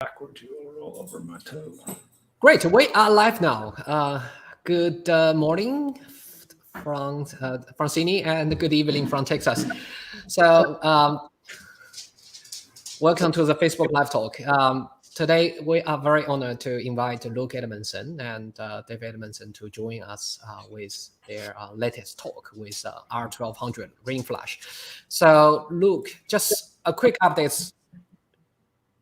Backward to roll over my toe. Great, we are live now. Good morning from Sydney and good evening from Texas. So welcome to the Facebook Live Talk. Today we are very honored to invite Luke Edmonson and David Edmonson to join us with their latest talk with R1200 ring flash. So Luke, just a quick update.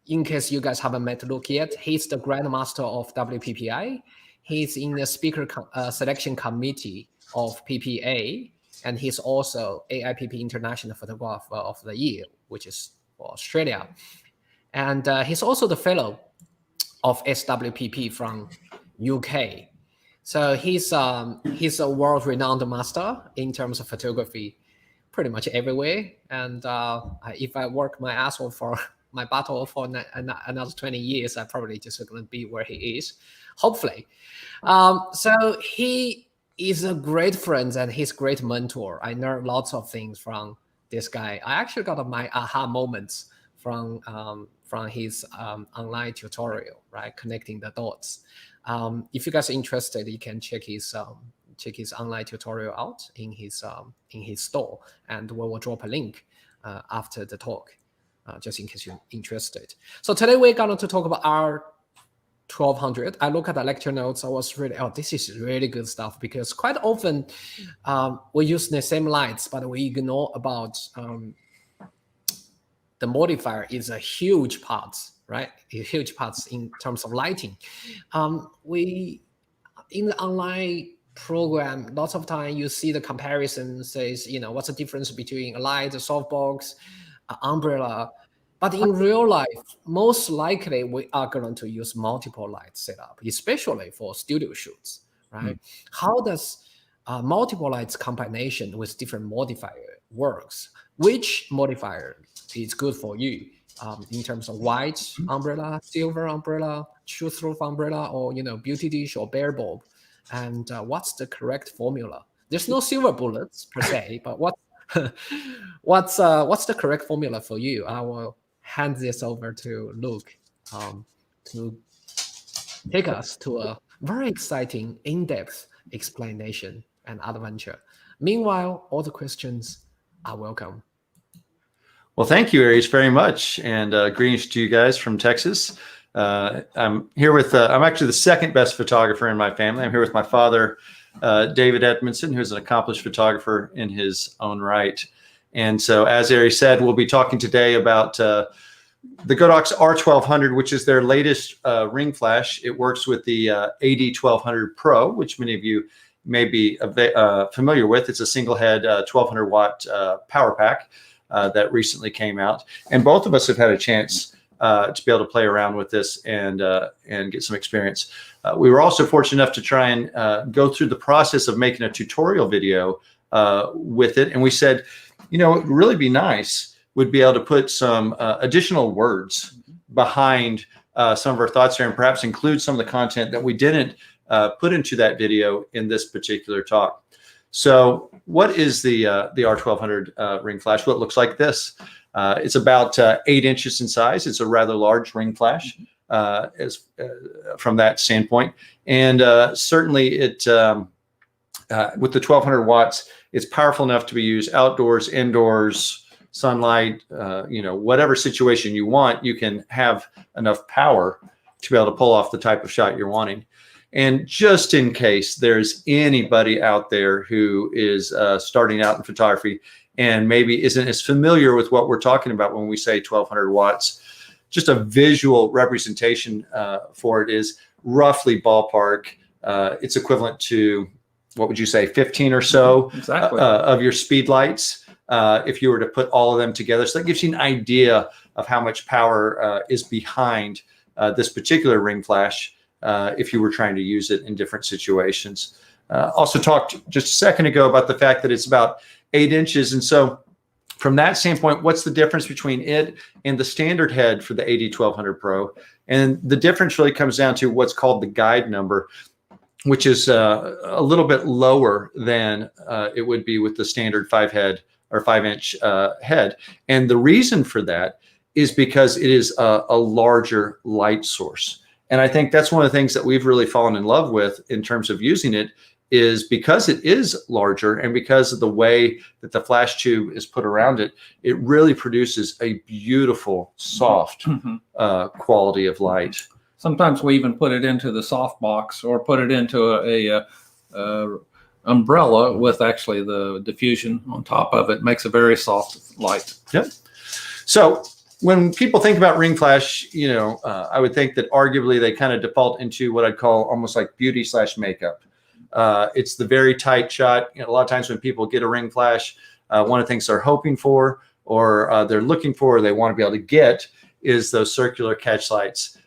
In case you guys haven't met Luke yet, he's the Grandmaster of WPPI. He's in the speaker selection committee of PPA, and he's also AIPP International Photographer of the Year, which is for Australia. And he's also the fellow of SWPP from UK. So he's a world-renowned master in terms of photography, pretty much everywhere. And if I work my ass off for my battle for another 20 years, I'm probably just going to be where he is, hopefully. So he is a great friend and he's a great mentor. I learned lots of things from this guy. I actually got my aha moments from his online tutorial, right? Connecting the dots. If you guys are interested, you can check his online tutorial out in his store, and we will drop a link after the talk. Just in case you're interested. So today we're going to talk about R1200. I look at the lecture notes. I was really, this is really good stuff, because quite often we use the same lights, but we ignore about the modifier is a huge part, right? A huge part in terms of lighting. We in the online program, lots of time you see the comparison says, what's the difference between a light, a softbox, umbrella, but in real life, most likely we are going to use multiple light setup, especially for studio shoots, right? How does multiple lights combination with different modifier works? Which modifier is good for you in terms of white umbrella, silver umbrella, shoot-through umbrella, or beauty dish or bare bulb? And what's the correct formula? There's no silver bullets per se, but what's the correct formula for you? I will hand this over to Luke to take us to a very exciting, in-depth explanation and adventure. Meanwhile, all the questions are welcome. Well, thank you, Aries, very much, and greetings to you guys from Texas. I'm here with I'm actually the second best photographer in my family. I'm here with my father, David Edmonson, who's an accomplished photographer in his own right. And so, as Ari said, we'll be talking today about the Godox R1200, which is their latest ring flash. It works with the AD1200 Pro, which many of you may be familiar with. It's a single head 1200 watt power pack that recently came out. And both of us have had a chance to be able to play around with this and get some experience. We were also fortunate enough to try and go through the process of making a tutorial video with it. And we said, it would really be nice would be able to put some additional words behind some of our thoughts here, and perhaps include some of the content that we didn't put into that video in this particular talk. So what is the R1200 ring flash? Well, it looks like this. It's about 8 inches in size. It's a rather large ring flash from that standpoint. And certainly it, with the 1200 watts, it's powerful enough to be used outdoors, indoors, sunlight, whatever situation you want, you can have enough power to be able to pull off the type of shot you're wanting. And just in case there's anybody out there who is starting out in photography and maybe isn't as familiar with what we're talking about when we say 1200 watts, just a visual representation for it is roughly ballpark. It's equivalent to, what would you say, 15 or so of your speed lights if you were to put all of them together. So that gives you an idea of how much power is behind this particular ring flash if you were trying to use it in different situations. Also talked just a second ago about the fact that it's about 8 inches. And so from that standpoint, what's the difference between it and the standard head for the AD1200 Pro? And the difference really comes down to what's called the guide number, which is a little bit lower than it would be with the standard 5 inch head. And the reason for that is because it is a larger light source. And I think that's one of the things that we've really fallen in love with in terms of using it, is because it is larger and because of the way that the flash tube is put around it, it really produces a beautiful, soft quality of light. Sometimes we even put it into the soft box or put it into a umbrella with actually the diffusion on top of it. Makes a very soft light. Yep. So when people think about ring flash, I would think that arguably they kind of default into what I'd call almost like beauty / makeup. It's the very tight shot. A lot of times when people get a ring flash, one of the things they're hoping for, or they're looking for, or they want to be able to get, is those circular catch lights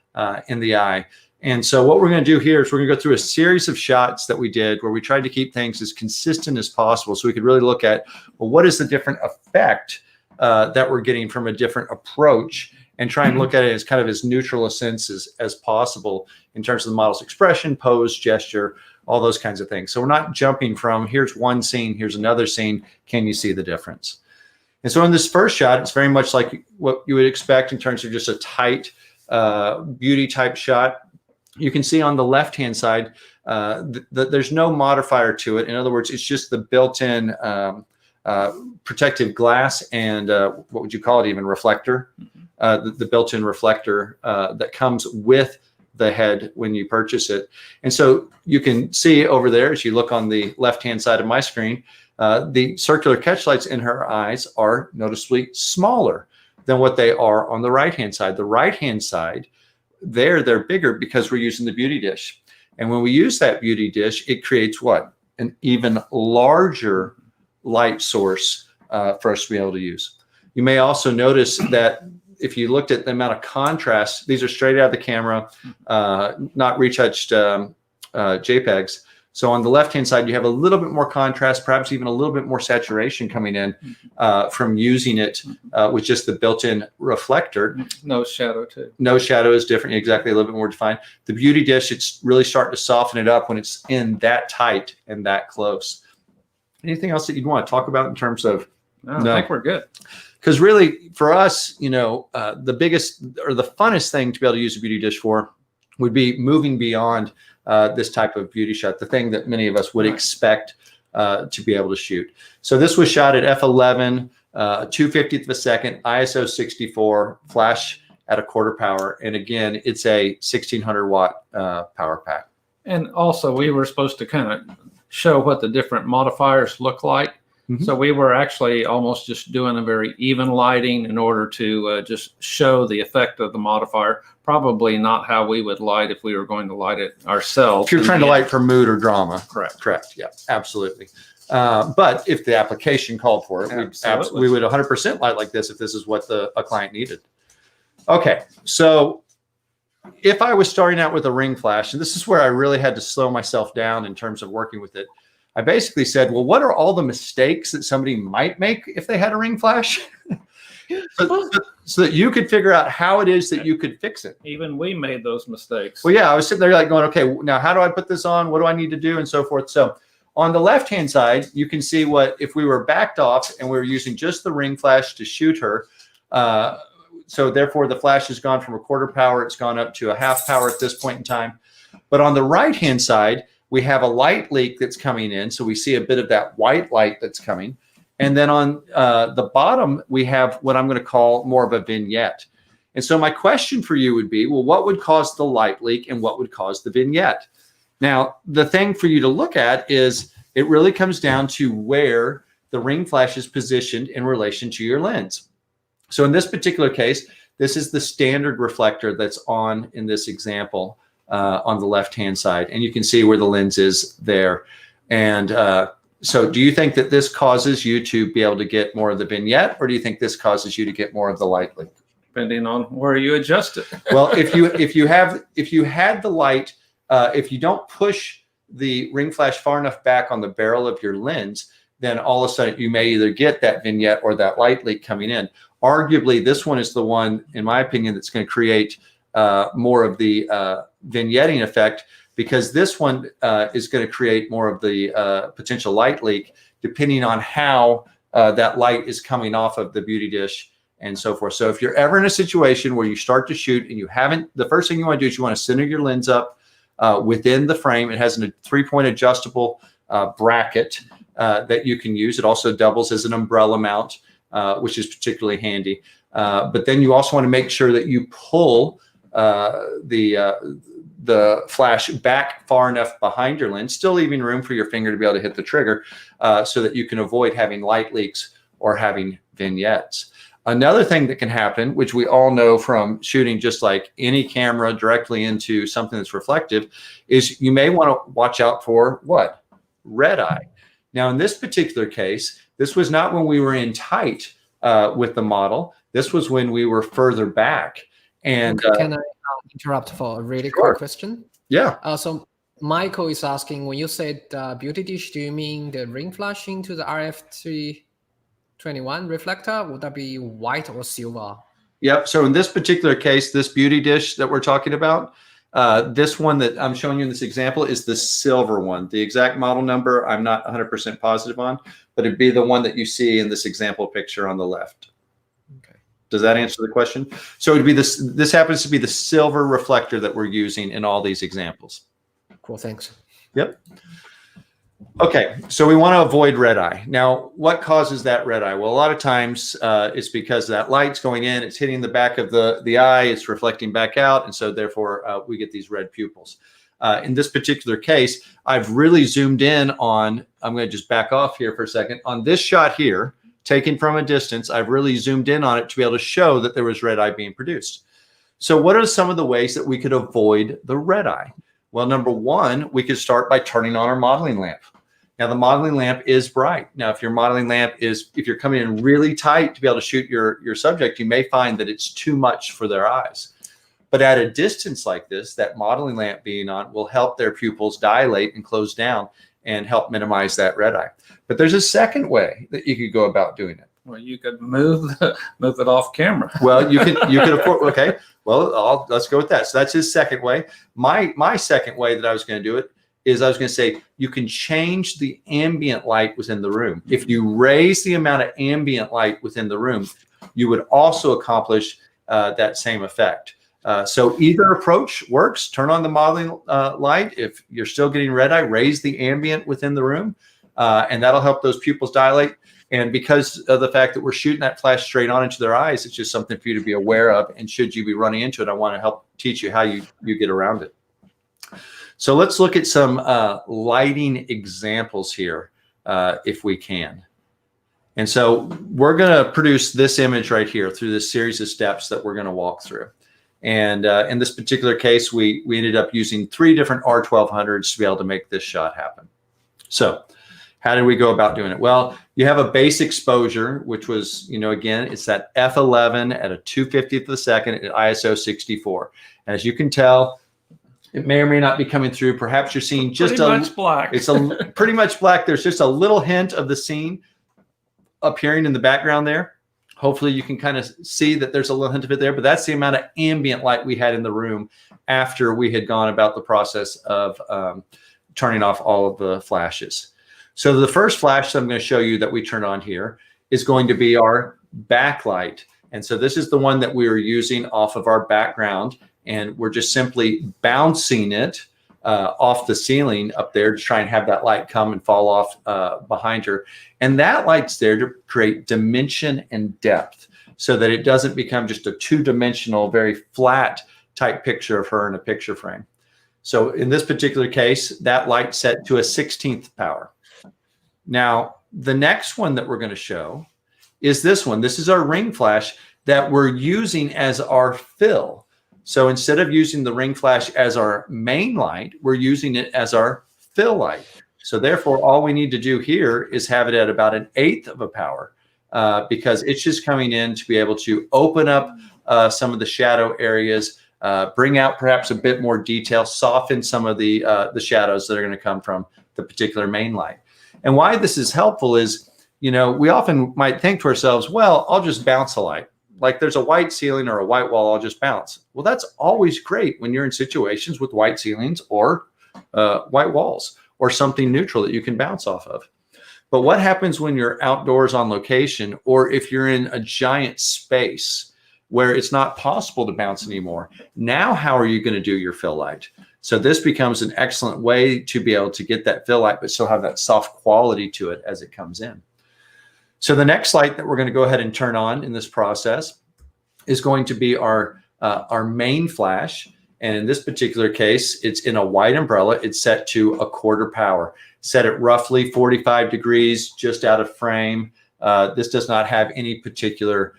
in the eye. And so what we're going to do here is we're going to go through a series of shots that we did where we tried to keep things as consistent as possible, so we could really look at, well, what is the different effect that we're getting from a different approach, and try and look at it as kind of as neutral a sense as possible in terms of the model's expression, pose, gesture, all those kinds of things. So we're not jumping from here's one scene, here's another scene. Can you see the difference? And so in this first shot, it's very much like what you would expect in terms of just a tight beauty type shot. You can see on the left-hand side, there's no modifier to it. In other words, it's just the built-in protective glass and what would you call it, even reflector, the built-in reflector that comes with the head when you purchase it. And so you can see over there, as you look on the left-hand side of my screen, the circular catch lights in her eyes are noticeably smaller than what they are on the right-hand side. The right-hand side, they're bigger because we're using the beauty dish. And when we use that beauty dish, it creates what? An even larger light source for us to be able to use. You may also notice that if you looked at the amount of contrast, these are straight out of the camera, not retouched JPEGs. So on the left-hand side, you have a little bit more contrast, perhaps even a little bit more saturation coming in from using it with just the built-in reflector. No shadow too. No shadow is different, exactly, a little bit more defined. The beauty dish, it's really starting to soften it up when it's in that tight and that close. Anything else that you'd want to talk about in terms of? No, I think we're good. Because really, for us, the biggest or the funnest thing to be able to use a beauty dish for would be moving beyond this type of beauty shot, the thing that many of us would expect to be able to shoot. So this was shot at f11, 2/50th of a second, ISO 64, flash at 1/4 power. And again, it's a 1600 watt power pack. And also, we were supposed to kind of show what the different modifiers look like. So we were actually almost just doing a very even lighting in order to just show the effect of the modifier. Probably not how we would light if we were going to light it ourselves. If you're trying to light for mood or drama. Correct. Yeah, absolutely. But if the application called for it, we would 100% light like this if this is what a client needed. Okay, so if I was starting out with a ring flash, and this is where I really had to slow myself down in terms of working with it, I basically said, well, what are all the mistakes that somebody might make if they had a ring flash? so that you could figure out how it is that you could fix it. Even we made those mistakes. Well, yeah, I was sitting there like going, okay, now how do I put this on? What do I need to do? And so forth. So on the left-hand side, you can see what, if we were backed off and we were using just the ring flash to shoot her, so therefore the flash has gone from 1/4 power, it's gone up to 1/2 power at this point in time. But on the right-hand side, we have a light leak that's coming in. So we see a bit of that white light that's coming. And then on the bottom, we have what I'm going to call more of a vignette. And so my question for you would be, well, what would cause the light leak and what would cause the vignette? Now, the thing for you to look at is it really comes down to where the ring flash is positioned in relation to your lens. So in this particular case, this is the standard reflector that's on in this example. On the left-hand side, and you can see where the lens is there. And so do you think that this causes you to be able to get more of the vignette, or do you think this causes you to get more of the light leak? Depending on where you adjust it. Well, if you had the light, if you don't push the ring flash far enough back on the barrel of your lens, then all of a sudden you may either get that vignette or that light leak coming in. Arguably, this one is the one, in my opinion, that's going to create more of the vignetting effect, because this one is going to create more of the potential light leak, depending on how that light is coming off of the beauty dish and so forth. So if you're ever in a situation where you start to shoot and you haven't, the first thing you want to do is you want to center your lens up within the frame. It has a 3-point adjustable bracket that you can use. It also doubles as an umbrella mount, which is particularly handy. But then you also want to make sure that you pull the flash back far enough behind your lens, still leaving room for your finger to be able to hit the trigger, so that you can avoid having light leaks or having vignettes. Another thing that can happen, which we all know from shooting just like any camera directly into something that's reflective, is you may want to watch out for what? Red eye. Now, in this particular case, this was not when we were in tight with the model. This was when we were further back. And can I interrupt for a really Sure. quick question? Yeah. So Michael is asking, when you said beauty dish, do you mean the ring flash into the RF321 reflector? Would that be white or silver? Yep. So in this particular case, this beauty dish that we're talking about, this one that I'm showing you in this example is the silver one. The exact model number I'm not 100% positive on, but it'd be the one that you see in this example picture on the left. Okay. Does that answer the question? So it'd be this. This happens to be the silver reflector that we're using in all these examples. Cool. Thanks. Yep. Okay, so we want to avoid red eye. Now, what causes that red eye? Well, a lot of times it's because that light's going in, it's hitting the back of the eye, it's reflecting back out, and so therefore we get these red pupils. In this particular case, I've really zoomed in on, I'm going to just back off here for a second, on this shot here, taken from a distance, I've really zoomed in on it to be able to show that there was red eye being produced. So what are some of the ways that we could avoid the red eye? Well, number one, we could start by turning on our modeling lamp. Now, the modeling lamp is bright. Now, if your modeling lamp is, if you're coming in really tight to be able to shoot your subject, you may find that it's too much for their eyes. But at a distance like this, that modeling lamp being on will help their pupils dilate and close down and help minimize that red eye. But there's a second way that you could go about doing it. Well, you could move it off camera. Well, you could afford, okay. Well, let's go with that. So that's his second way. My second way that I was going to do it is I was going to say you can change the ambient light within the room. If you raise the amount of ambient light within the room, you would also accomplish that same effect. So either approach works. Turn on the modeling light. If you're still getting red eye, raise the ambient within the room, and that'll help those pupils dilate. And because of the fact that we're shooting that flash straight on into their eyes, it's just something for you to be aware of. And should you be running into it, I want to help teach you how you get around it. So let's look at some lighting examples here, if we can. And so we're going to produce this image right here through this series of steps that we're going to walk through. And in this particular case, we ended up using 3 different R1200s to be able to make this shot happen. So how did we go about doing it? Well, you have a base exposure, which was, again, it's that F11 at a 2/50th of a second at ISO 64. As you can tell, it may or may not be coming through. Perhaps you're seeing just pretty much black. It's pretty much black. There's just a little hint of the scene appearing in the background there. Hopefully you can kind of see that there's a little hint of it there, but that's the amount of ambient light we had in the room after we had gone about the process of turning off all of the flashes. So the first flash that I'm going to show you that we turn on here is going to be our backlight. And so this is the one that we were using off of our background. And we're just simply bouncing it off the ceiling up there to try and have that light come and fall off behind her. And that light's there to create dimension and depth so that it doesn't become just a 2-dimensional, very flat type picture of her in a picture frame. So in this particular case, that light set to a 16th power. Now, the next one that we're going to show is this one. This is our ring flash that we're using as our fill. So instead of using the ring flash as our main light, we're using it as our fill light. So therefore, all we need to do here is have it at about 1/8 of a power because it's just coming in to be able to open up some of the shadow areas, bring out perhaps a bit more detail, soften some of the shadows that are going to come from the particular main light. And why this is helpful is, we often might think to ourselves, well, I'll just bounce a light. Like there's a white ceiling or a white wall, I'll just bounce. Well, that's always great when you're in situations with white ceilings or white walls or something neutral that you can bounce off of. But what happens when you're outdoors on location, or if you're in a giant space where it's not possible to bounce anymore? Now, how are you going to do your fill light? So this becomes an excellent way to be able to get that fill light, but still have that soft quality to it as it comes in. So the next light that we're going to go ahead and turn on in this process is going to be our main flash. And in this particular case, it's in a white umbrella. It's set to 1/4 power, set at roughly 45 degrees, just out of frame. This does not have any particular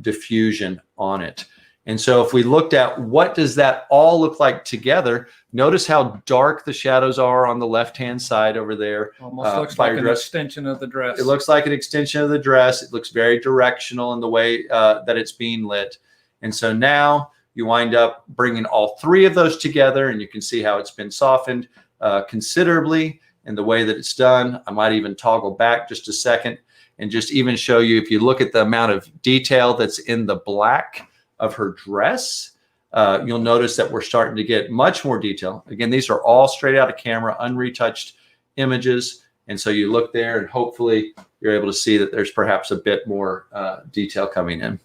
diffusion on it. And so if we looked at what does that all look like together, notice how dark the shadows are on the left-hand side over there. Almost looks like an extension of the dress. It looks like an extension of the dress. It looks very directional in the way that it's being lit. And so now you wind up bringing all three of those together, and you can see how it's been softened considerably in the way that it's done. I might even toggle back just a second and just even show you, if you look at the amount of detail that's in the black of her dress, you'll notice that we're starting to get much more detail. Again, these are all straight out of camera, unretouched images. And so you look there and hopefully you're able to see that there's perhaps a bit more detail coming in.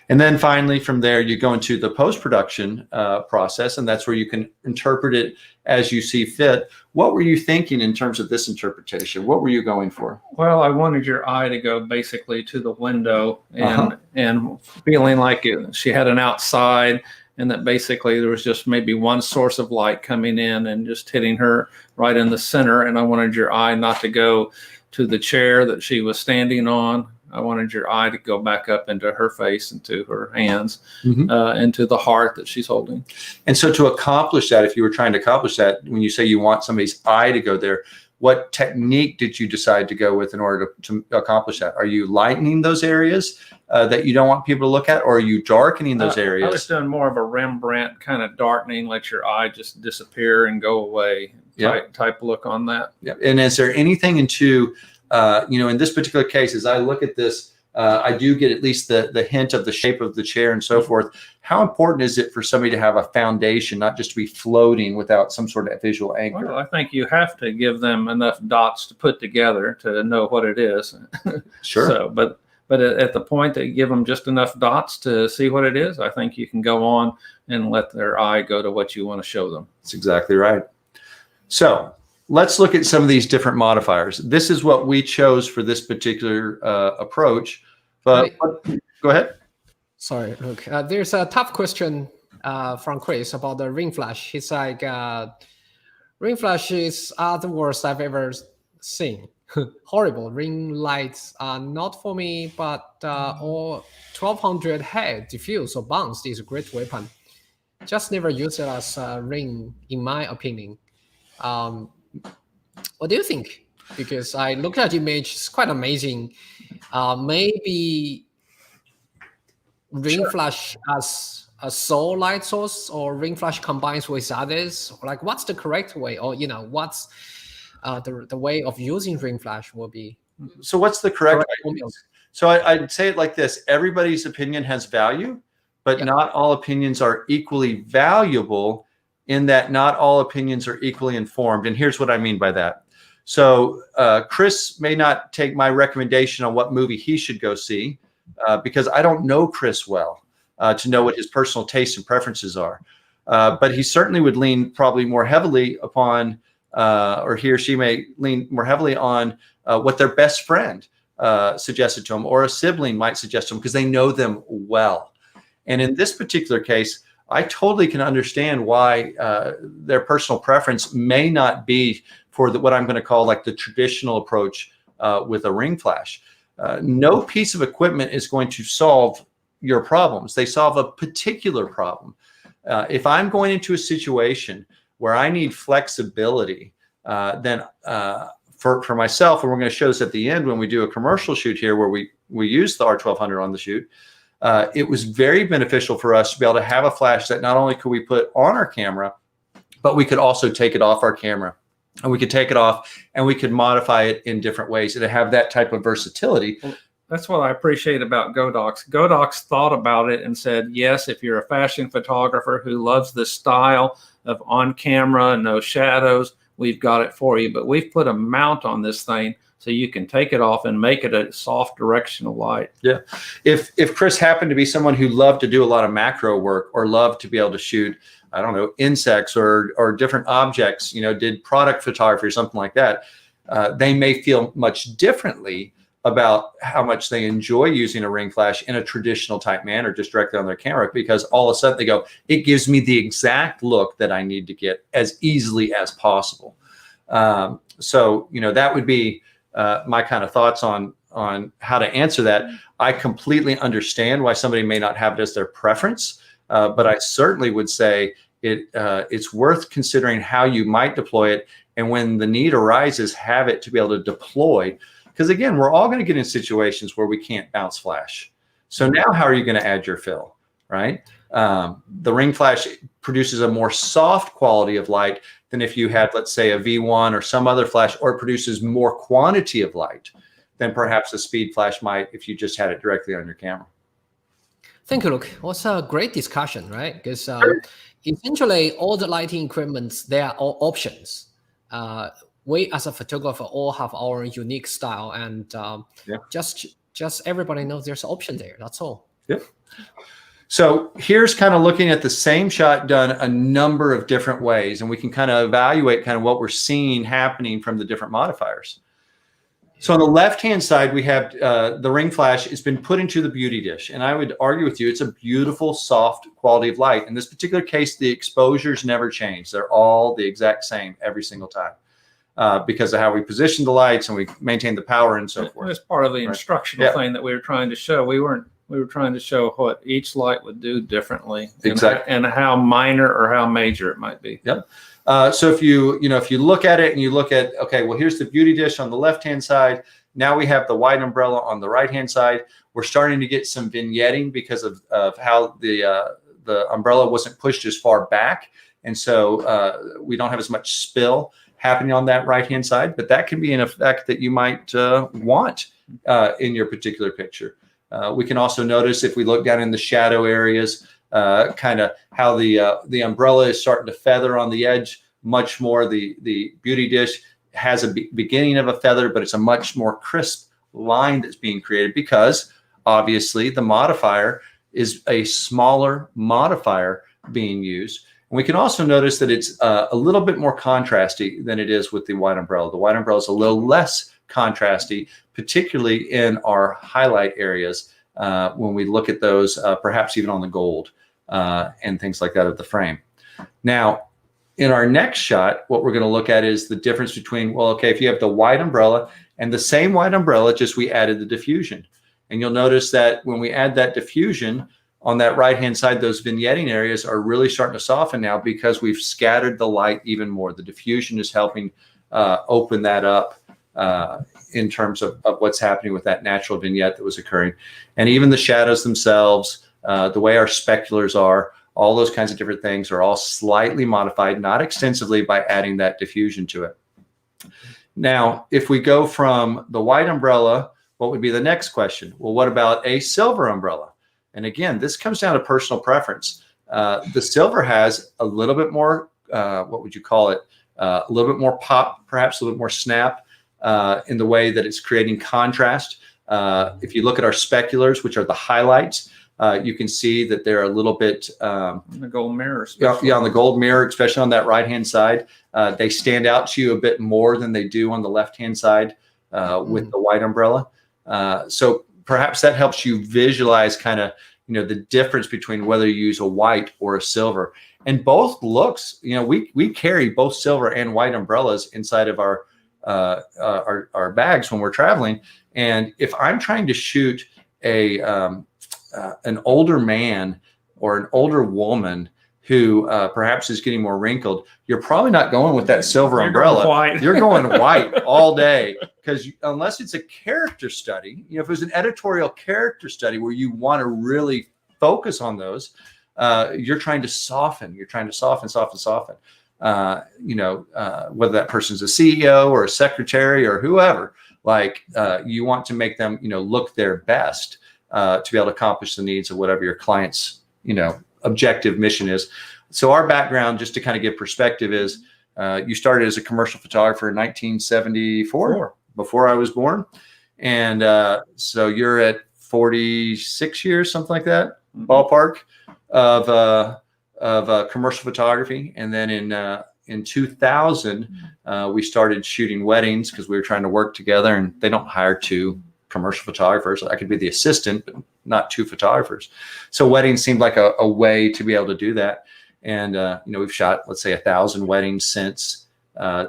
And then finally, from there, you go into the post-production process, and that's where you can interpret it as you see fit. What were you thinking in terms of this interpretation? What were you going for? Well, I wanted your eye to go basically to the window and feeling like she had an outside, and that basically there was just maybe one source of light coming in and just hitting her right in the center. And I wanted your eye not to go to the chair that she was standing on. I wanted your eye to go back up into her face and to her hands, and to the heart that she's holding. And so to accomplish that, if you were trying to accomplish that, when you say you want somebody's eye to go there, what technique did you decide to go with in order to accomplish that? Are you lightening those areas that you don't want people to look at, or are you darkening those areas? I was doing more of a Rembrandt kind of darkening, let your eye just disappear and go away type look on that. Yeah. And is there anything into in this particular case, as I look at this, I do get at least the hint of the shape of the chair and so forth. How important is it for somebody to have a foundation, not just to be floating without some sort of visual anchor? Well, I think you have to give them enough dots to put together to know what it is. Sure. So, but at the point that you give them just enough dots to see what it is, I think you can go on and let their eye go to what you want to show them. That's exactly right. So let's look at some of these different modifiers. This is what we chose for this particular approach. But go ahead. Sorry, look, there's a tough question from Chris about the ring flash. He's like, ring flashes are the worst I've ever seen. Horrible. Ring lights are not for me, but all 1200 head, diffuse or bounced is a great weapon. Just never use it as a ring, in my opinion. What do you think? Because I looked at the image, it's quite amazing. Maybe ring flash as a sole light source, or ring flash combines with others. Like, what's the correct way? Or, what's the way of using ring flash will be. So what's the correct way? So I'd say it like this. Everybody's opinion has value, but not all opinions are equally valuable, in that not all opinions are equally informed. And here's what I mean by that. So Chris may not take my recommendation on what movie he should go see, because I don't know Chris well to know what his personal tastes and preferences are. But he certainly would lean probably more heavily upon, or he or she may lean more heavily on what their best friend suggested to him, or a sibling might suggest to him, because they know them well. And in this particular case, I totally can understand why their personal preference may not be for what I'm going to call like the traditional approach with a ring flash. No piece of equipment is going to solve your problems. They solve a particular problem. If I'm going into a situation where I need flexibility, then for myself, and we're going to show this at the end when we do a commercial shoot here where we use the R1200 on the shoot, it was very beneficial for us to be able to have a flash that not only could we put on our camera, but we could also take it off our camera. And we could take it off and we could modify it in different ways and have that type of versatility. That's what I appreciate about Godox. Godox thought about it and said, yes, if you're a fashion photographer who loves this style of on camera, no shadows, we've got it for you. But we've put a mount on this thing so you can take it off and make it a soft directional light. Yeah. If Chris happened to be someone who loved to do a lot of macro work or loved to be able to shoot, I don't know, insects or different objects, did product photography or something like that, they may feel much differently about how much they enjoy using a ring flash in a traditional type manner, just directly on their camera, because all of a sudden they go, it gives me the exact look that I need to get as easily as possible. So, that would be my kind of thoughts on how to answer that. I completely understand why somebody may not have it as their preference, but I certainly would say it's worth considering how you might deploy it. And when the need arises, have it to be able to deploy. Because again, we're all going to get in situations where we can't bounce flash. So now how are you going to add your fill, right? The ring flash produces a more soft quality of light than if you had, let's say, a V1 or some other flash, or it produces more quantity of light than perhaps a speed flash might if you just had it directly on your camera. Thank you, Luke. It was a great discussion, right? Because essentially all the lighting equipments, they are all options. We as a photographer all have our unique style, and just everybody knows there's an option there. That's all. Yep. So here's kind of looking at the same shot done a number of different ways, and we can kind of evaluate kind of what we're seeing happening from the different modifiers. So on the left-hand side, we have the ring flash has been put into the beauty dish. And I would argue with you, it's a beautiful, soft quality of light. In this particular case, the exposures never change. They're all the exact same every single time. Because of how we position the lights and we maintain the power and so forth. It's part of the instructional thing that we were trying to show. We were trying to show what each light would do differently, exactly, and how minor or how major it might be. Yep. So if you look at it and you look at, okay, well, here's the beauty dish on the left-hand side. Now we have the wide umbrella on the right-hand side. We're starting to get some vignetting because of how the umbrella wasn't pushed as far back, and so we don't have as much spill happening on that right-hand side, but that can be an effect that you might want in your particular picture. We can also notice if we look down in the shadow areas, kind of how the umbrella is starting to feather on the edge much more. The beauty dish has a beginning of a feather, but it's a much more crisp line that's being created because obviously the modifier is a smaller modifier being used. And we can also notice that it's a little bit more contrasty than it is with the wide umbrella. The wide umbrella is a little less contrasty, particularly in our highlight areas when we look at those, perhaps even on the gold and things like that of the frame. Now, in our next shot, what we're going to look at is the difference between, well, okay, if you have the wide umbrella and the same wide umbrella, just we added the diffusion. And you'll notice that when we add that diffusion, on that right-hand side, those vignetting areas are really starting to soften now because we've scattered the light even more. The diffusion is helping open that up in terms of what's happening with that natural vignette that was occurring. And even the shadows themselves, the way our speculars are, all those kinds of different things are all slightly modified, not extensively, by adding that diffusion to it. Now, if we go from the white umbrella, what would be the next question? Well, what about a silver umbrella? And again, this comes down to personal preference. The silver has a little bit more, what would you call it? A little bit more pop, perhaps a little bit more snap in the way that it's creating contrast. If you look at our speculars, which are the highlights, you can see that they're a little bit the gold mirror, on the gold mirror, especially on that right-hand side. They stand out to you a bit more than they do on the left-hand side with the white umbrella. So perhaps that helps you visualize kind of, the difference between whether you use a white or a silver. And both looks, we carry both silver and white umbrellas inside of our bags when we're traveling. And if I'm trying to shoot an older man or an older woman who perhaps is getting more wrinkled, you're probably not going with that silver umbrella. You're going white all day, because unless it's a character study, if it was an editorial character study where you want to really focus on those, you're trying to soften. You're trying to soften. Whether that person's a CEO or a secretary or whoever, you want to make them, look their best to be able to accomplish the needs of whatever your client's, objective mission is. So our background, just to kind of give perspective, is you started as a commercial photographer in 1974. before I was born. And so you're at 46 years, something like that, ballpark of commercial photography. And then in 2000, we started shooting weddings because we were trying to work together, and they don't hire two commercial photographers. I could be the assistant, but not two photographers. So weddings seemed like a way to be able to do that. And, we've shot, let's say 1,000 weddings since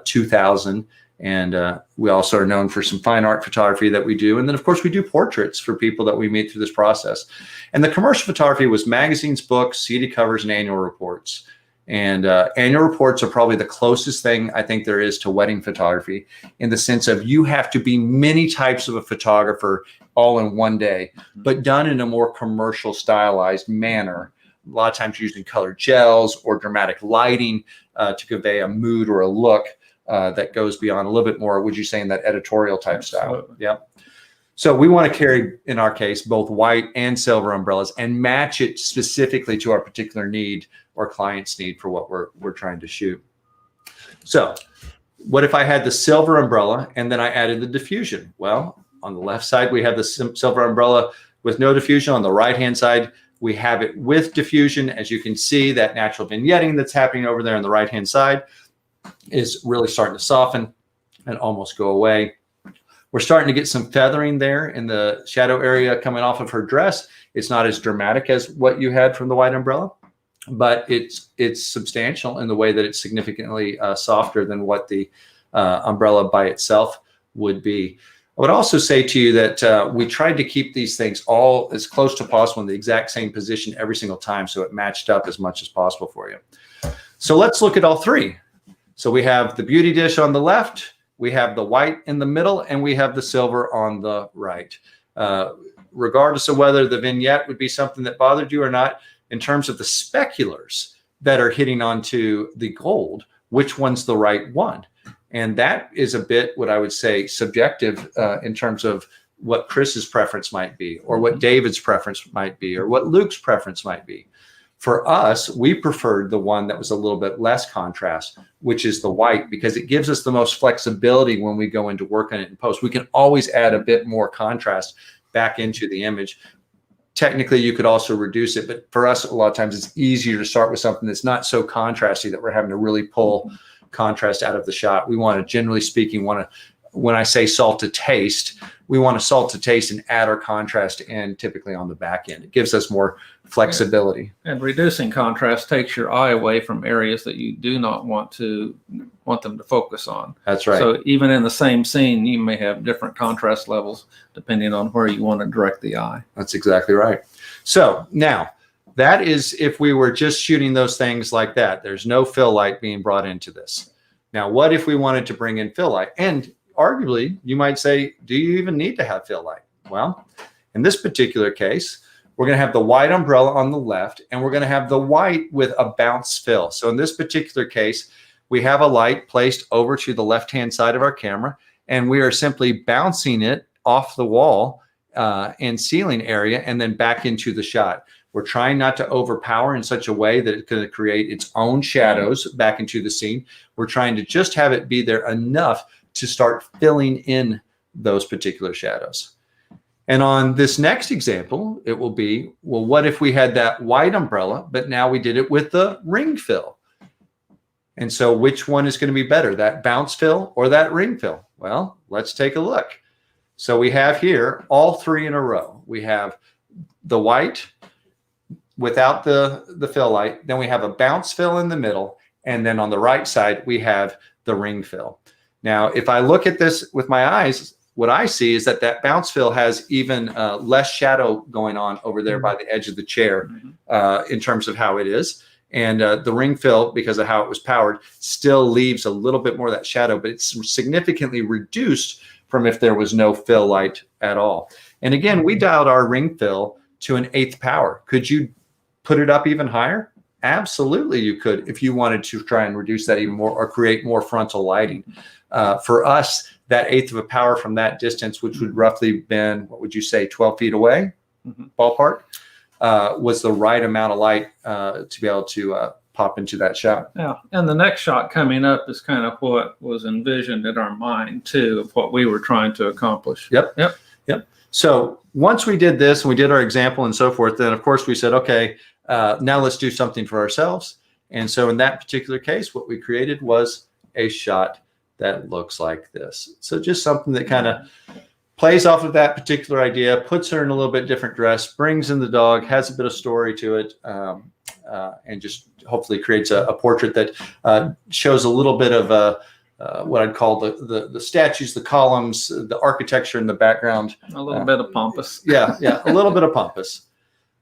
2000. And we also are known for some fine art photography that we do. And then, of course, we do portraits for people that we meet through this process. And the commercial photography was magazines, books, CD covers, and annual reports. And annual reports are probably the closest thing I think there is to wedding photography, in the sense of you have to be many types of a photographer all in one day, but done in a more commercial stylized manner. A lot of times using colored gels or dramatic lighting to convey a mood or a look that goes beyond a little bit more, would you say, in that editorial type style? Yeah. So we want to carry, in our case, both white and silver umbrellas and match it specifically to our particular need or client's need for what we're trying to shoot. So what if I had the silver umbrella and then I added the diffusion? Well, on the left side, we have the silver umbrella with no diffusion. On the right-hand side, we have it with diffusion. As you can see, that natural vignetting that's happening over there on the right-hand side is really starting to soften and almost go away. We're starting to get some feathering there in the shadow area coming off of her dress. It's not as dramatic as what you had from the white umbrella, but it's substantial in the way that it's significantly softer than what the umbrella by itself would be. I would also say to you that we tried to keep these things all as close to possible in the exact same position every single time, so it matched up as much as possible for you. So let's look at all three. So we have the beauty dish on the left, we have the white in the middle, and we have the silver on the right. Regardless of whether the vignette would be something that bothered you or not, in terms of the speculars that are hitting onto the gold, which one's the right one? And that is a bit, what I would say, subjective in terms of what Chris's preference might be, or what David's preference might be, or what Luke's preference might be. For us, we preferred the one that was a little bit less contrast, which is the white, because it gives us the most flexibility when we go into work on it in post. We can always add a bit more contrast back into the image. Technically, you could also reduce it, but for us, a lot of times it's easier to start with something that's not so contrasty that we're having to really pull contrast out of the shot. We want to, generally speaking, when I say salt to taste, we want to salt to taste and add our contrast in typically on the back end. It gives us more flexibility. And reducing contrast takes your eye away from areas that you do not want them to focus on. That's right. So even in the same scene, you may have different contrast levels depending on where you want to direct the eye. That's exactly right. So now, that is if we were just shooting those things like that. There's no fill light being brought into this. Now, what if we wanted to bring in fill light? And arguably, you might say, do you even need to have fill light? Well, in this particular case, we're going to have the white umbrella on the left, and we're going to have the white with a bounce fill. So in this particular case, we have a light placed over to the left-hand side of our camera, and we are simply bouncing it off the wall and ceiling area and then back into the shot. We're trying not to overpower in such a way that it's going to create its own shadows back into the scene. We're trying to just have it be there enough to start filling in those particular shadows. And on this next example, it will be, well, what if we had that white umbrella, but now we did it with the ring fill? And so which one is going to be better, that bounce fill or that ring fill? Well, let's take a look. So we have here all three in a row. We have the white without the fill light. Then we have a bounce fill in the middle. And then on the right side, we have the ring fill. Now, if I look at this with my eyes, what I see is that bounce fill has even less shadow going on over there by the edge of the chair in terms of how it is. And the ring fill, because of how it was powered, still leaves a little bit more of that shadow, but it's significantly reduced from if there was no fill light at all. And again, we dialed our ring fill to an 1/8 power. Could you put it up even higher? Absolutely, you could, if you wanted to try and reduce that even more or create more frontal lighting. For us, that 1/8 of a power from that distance, which would roughly been, what would you say, 12 feet away, ballpark, was the right amount of light to be able to pop into that shot. Yeah, and the next shot coming up is kind of what was envisioned in our mind too, of what we were trying to accomplish. Yep. So once we did this and we did our example and so forth, then of course we said, okay, now let's do something for ourselves. And so in that particular case, what we created was a shot that looks like this. So just something that kind of plays off of that particular idea, puts her in a little bit different dress, brings in the dog, has a bit of story to it, and just hopefully creates a portrait that shows a little bit of what I'd call the statues, the columns, the architecture in the background. A little bit of pompous. Yeah, a little bit of pompous.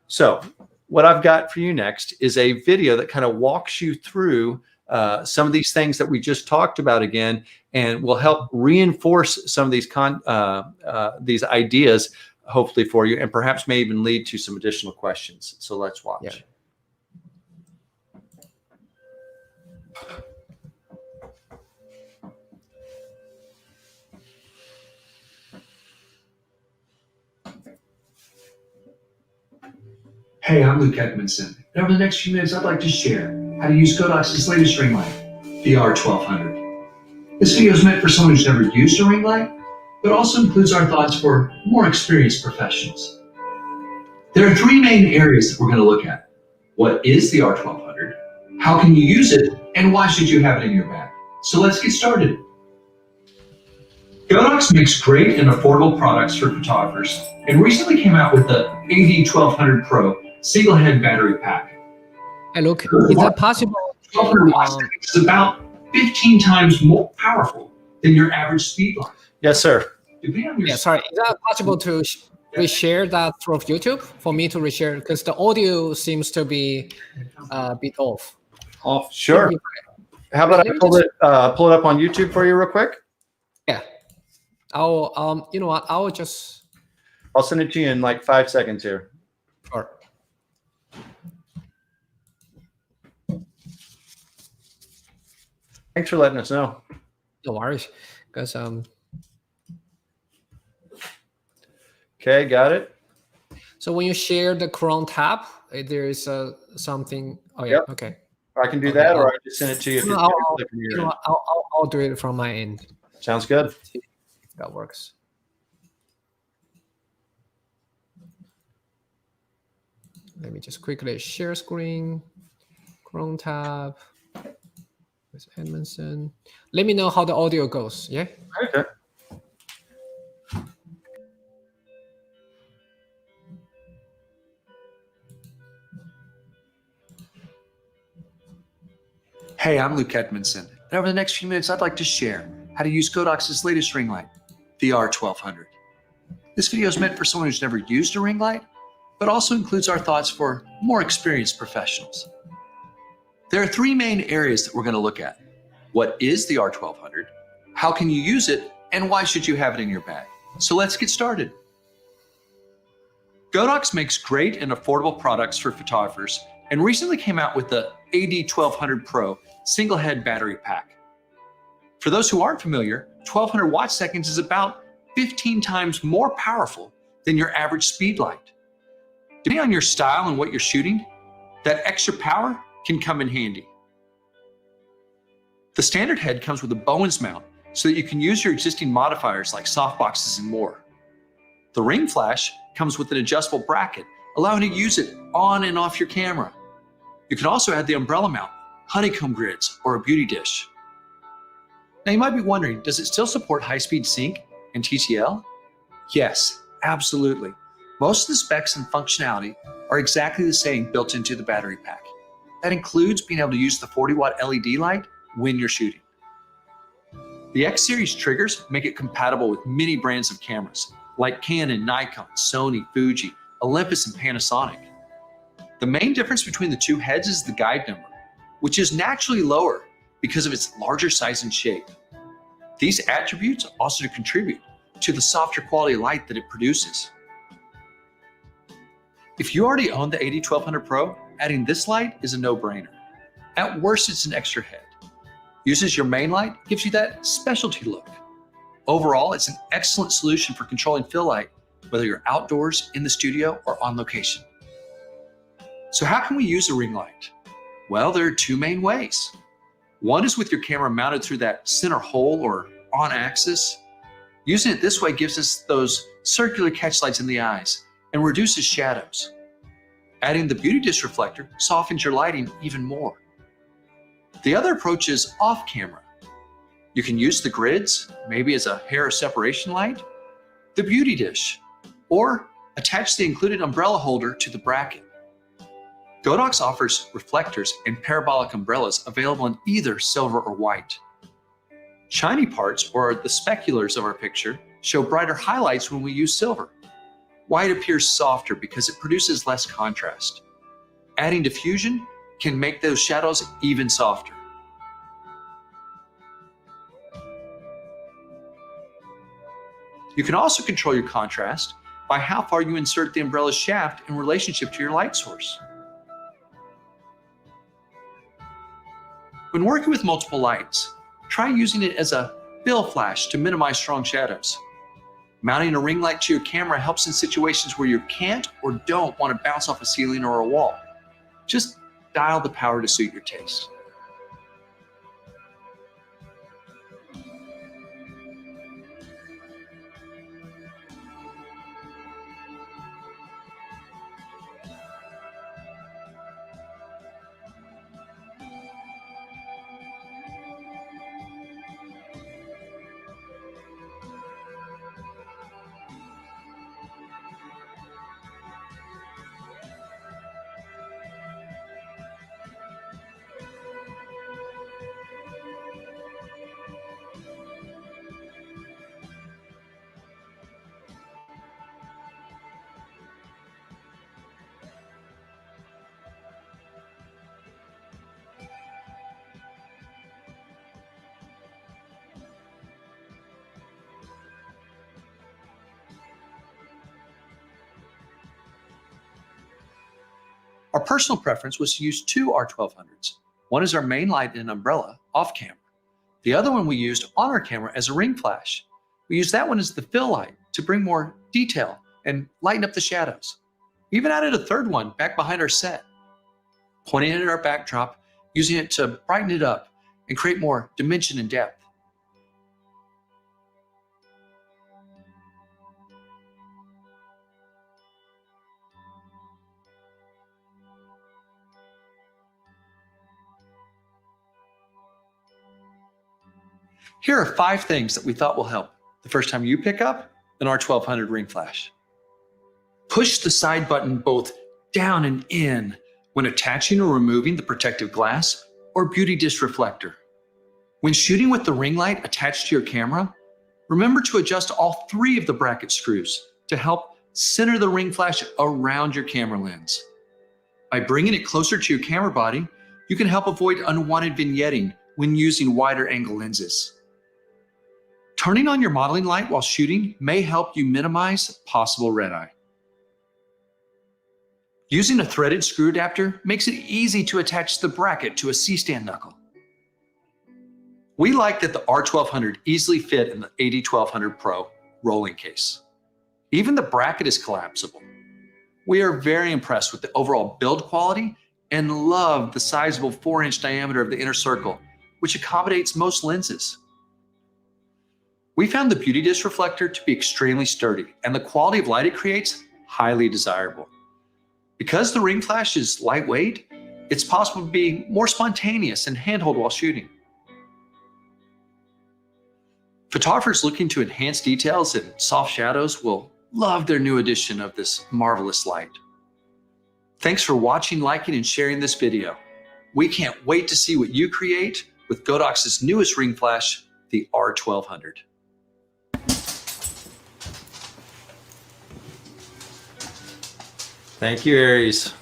So what I've got for you next is a video that kind of walks you through some of these things that we just talked about again, and will help reinforce some of these ideas, hopefully for you, and perhaps may even lead to some additional questions. So let's watch. Yeah. Hey, I'm Luke Edmonson, and over the next few minutes, I'd like to share how to use Godox's latest ring light, the R1200. This video is meant for someone who's never used a ring light, but also includes our thoughts for more experienced professionals. There are three main areas that we're going to look at. What is the R1200? How can you use it? And why should you have it in your bag? So let's get started. Godox makes great and affordable products for photographers, and recently came out with the AD1200 Pro single head battery pack. Hey, look, is that possible? 1200 watts is about 15 times more powerful than your average speed line. Yes, sir. Depending on your Yeah, sorry. Is that possible to reshare that through YouTube for me to reshare? Because the audio seems to be a bit off. Sure. How about I pull it up on YouTube for you real quick? Yeah. I'll, you know what? I'll send it to you in like 5 seconds here. Sure. Thanks for letting us know. No worries. Because Okay, got it. so when you share the Chrome tab, there is something. Oh yeah. Yep. Okay. I can do Okay, that, or I just send it to you. If No, it's I'll do it from my end. Sounds good. That works. Let me just quickly share screen, Chrome tab with Edmonson. Let me know how the audio goes. Yeah. Okay. Hey, I'm Luke Edmonson, and over the next few minutes, I'd like to share how to use Godox's latest ring light, the R1200. This video is meant for someone who's never used a ring light, but also includes our thoughts for more experienced professionals. There are three main areas that we're going to look at. What is the R1200? How can you use it? And why should you have it in your bag? So let's get started. Godox makes great and affordable products for photographers, and recently came out with the AD1200 Pro single head battery pack. For those who aren't familiar, 1200 watt seconds is about 15 times more powerful than your average speed light. Depending on your style and what you're shooting, that extra power can come in handy. The standard head comes with a Bowens mount so that you can use your existing modifiers like softboxes and more. The ring flash comes with an adjustable bracket, allowing you to use it on and off your camera. You can also add the umbrella mount, honeycomb grids, or a beauty dish. Now you might be wondering, does it still support high-speed sync and TTL? Yes, absolutely. Most of the specs and functionality are exactly the same built into the battery pack. That includes being able to use the 40-watt LED light when you're shooting. The X series triggers make it compatible with many brands of cameras, like Canon, Nikon, Sony, Fuji, Olympus, and Panasonic. The main difference between the two heads is the guide number, which is naturally lower because of its larger size and shape. These attributes also contribute to the softer quality light that it produces. If you already own the AD1200 Pro, adding this light is a no-brainer. At worst, it's an extra head. Uses your main light, gives you that specialty look. Overall, it's an excellent solution for controlling fill light, whether you're outdoors, in the studio, or on location. So how can we use a ring light? Well, there are two main ways. One is with your camera mounted through that center hole or on axis. Using it this way gives us those circular catch lights in the eyes and reduces shadows. Adding the beauty dish reflector softens your lighting even more. The other approach is off camera. You can use the grids, maybe as a hair separation light, the beauty dish, or attach the included umbrella holder to the bracket. Godox offers reflectors and parabolic umbrellas available in either silver or white. Shiny parts, or the speculars of our picture, show brighter highlights when we use silver. White appears softer because it produces less contrast. Adding diffusion can make those shadows even softer. You can also control your contrast by how far you insert the umbrella's shaft in relationship to your light source. When working with multiple lights, try using it as a bill flash to minimize strong shadows. Mounting a ring light to your camera helps in situations where you can't or don't want to bounce off a ceiling or a wall. Just dial the power to suit your taste. Our personal preference was to use two R1200s. One is our main light in an umbrella off camera. The other one we used on our camera as a ring flash. We used that one as the fill light to bring more detail and lighten up the shadows. We even added a third one back behind our set, pointing it at our backdrop, using it to brighten it up and create more dimension and depth. Here are 5 things that we thought will help the first time you pick up an R1200 ring flash. Push the side button both down and in when attaching or removing the protective glass or beauty dish reflector. When shooting with the ring light attached to your camera, remember to adjust all 3 of the bracket screws to help center the ring flash around your camera lens. By bringing it closer to your camera body, you can help avoid unwanted vignetting when using wider angle lenses. Turning on your modeling light while shooting may help you minimize possible red eye. Using a threaded screw adapter makes it easy to attach the bracket to a C-stand knuckle. We like that the R1200 easily fit in the AD1200 Pro rolling case. Even the bracket is collapsible. We are very impressed with the overall build quality and love the sizable 4-inch diameter of the inner circle, which accommodates most lenses. We found the beauty dish reflector to be extremely sturdy and the quality of light it creates highly desirable. Because the ring flash is lightweight, it's possible to be more spontaneous and handhold while shooting. Photographers looking to enhance details and soft shadows will love their new edition of this marvelous light. Thanks for watching, liking, and sharing this video. We can't wait to see what you create with Godox's newest ring flash, the R1200. Thank you, Aries.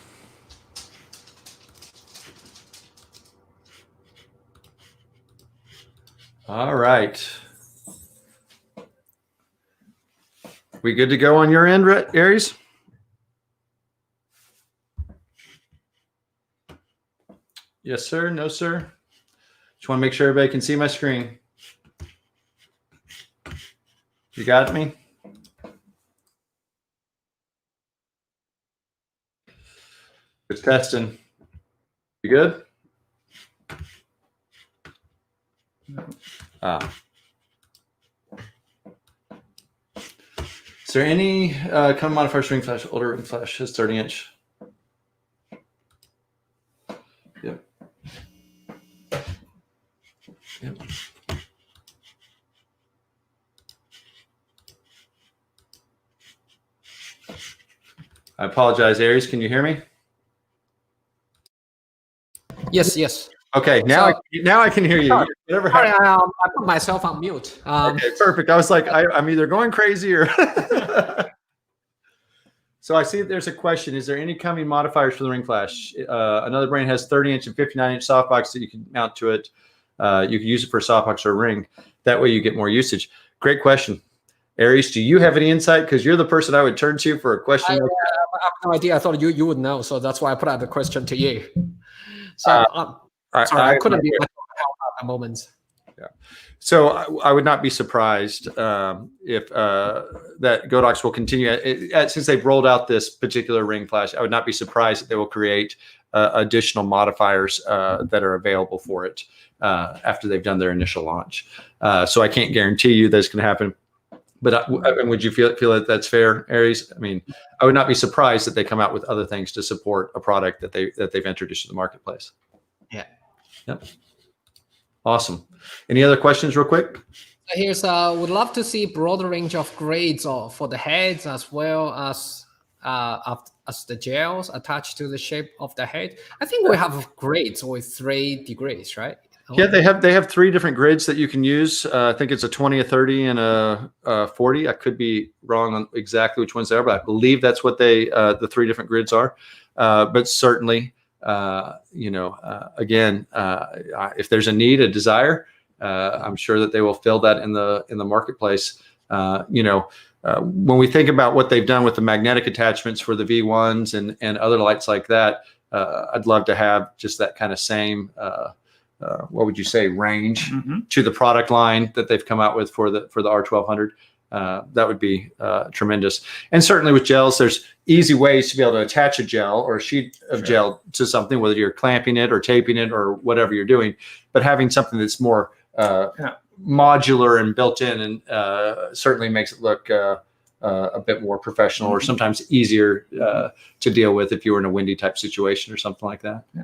All right. We good to go on your end, Aries? Yes, sir. No, sir. Just want to make sure everybody can see my screen. You got me? Just testing. You good? Is there any common modifier ring flash? Older ring flash is 30-inch. Yep. Yep. I apologize, Aries. Can you hear me? Yes, yes. Okay, now I can hear you. Whatever Sorry, happened. I put myself on mute. Okay, perfect. I was like, I'm either going crazy or. So I see there's a question. Is there any coming modifiers for the ring flash? Another brand has 30-inch and 59-inch softbox that you can mount to it. You can use it for a softbox or a ring. That way you get more usage. Great question. Aries, do you have any insight? Because you're the person I would turn to for a question. I have no idea. I thought you would know, so that's why I put out the question to you. So sorry, I couldn't be much help at the moment. Yeah. So I would not be surprised if that Godox will continue since they've rolled out this particular ring flash. I would not be surprised that they will create additional modifiers that are available for it after they've done their initial launch. So I can't guarantee you that's going to happen. But would you feel that that's fair, Aries? I mean, I would not be surprised that they come out with other things to support a product that they've introduced to the marketplace. Yeah. Yep. Awesome. Any other questions, real quick? Here's would love to see broader range of grades for the heads as well as the gels attached to the shape of the head. I think we have grades with 3 degrees, right? Yeah, they have 3 different grids that you can use. I think it's a 20, a 30, and a 40. I could be wrong on exactly which ones they are, but I believe that's what the 3 different grids are. But certainly, again, if there's a need, a desire, I'm sure that they will fill that in the marketplace. When we think about what they've done with the magnetic attachments for the V1s and other lights like that, I'd love to have just that kind of same. What would you say, range to the product line that they've come out with for the R1200. That would be tremendous. And certainly with gels, there's easy ways to be able to attach a gel or a sheet of gel to something, whether you're clamping it or taping it or whatever you're doing. But having something that's more modular and built in and certainly makes it look a bit more professional or sometimes easier to deal with if you were in a windy type situation or something like that. Yeah.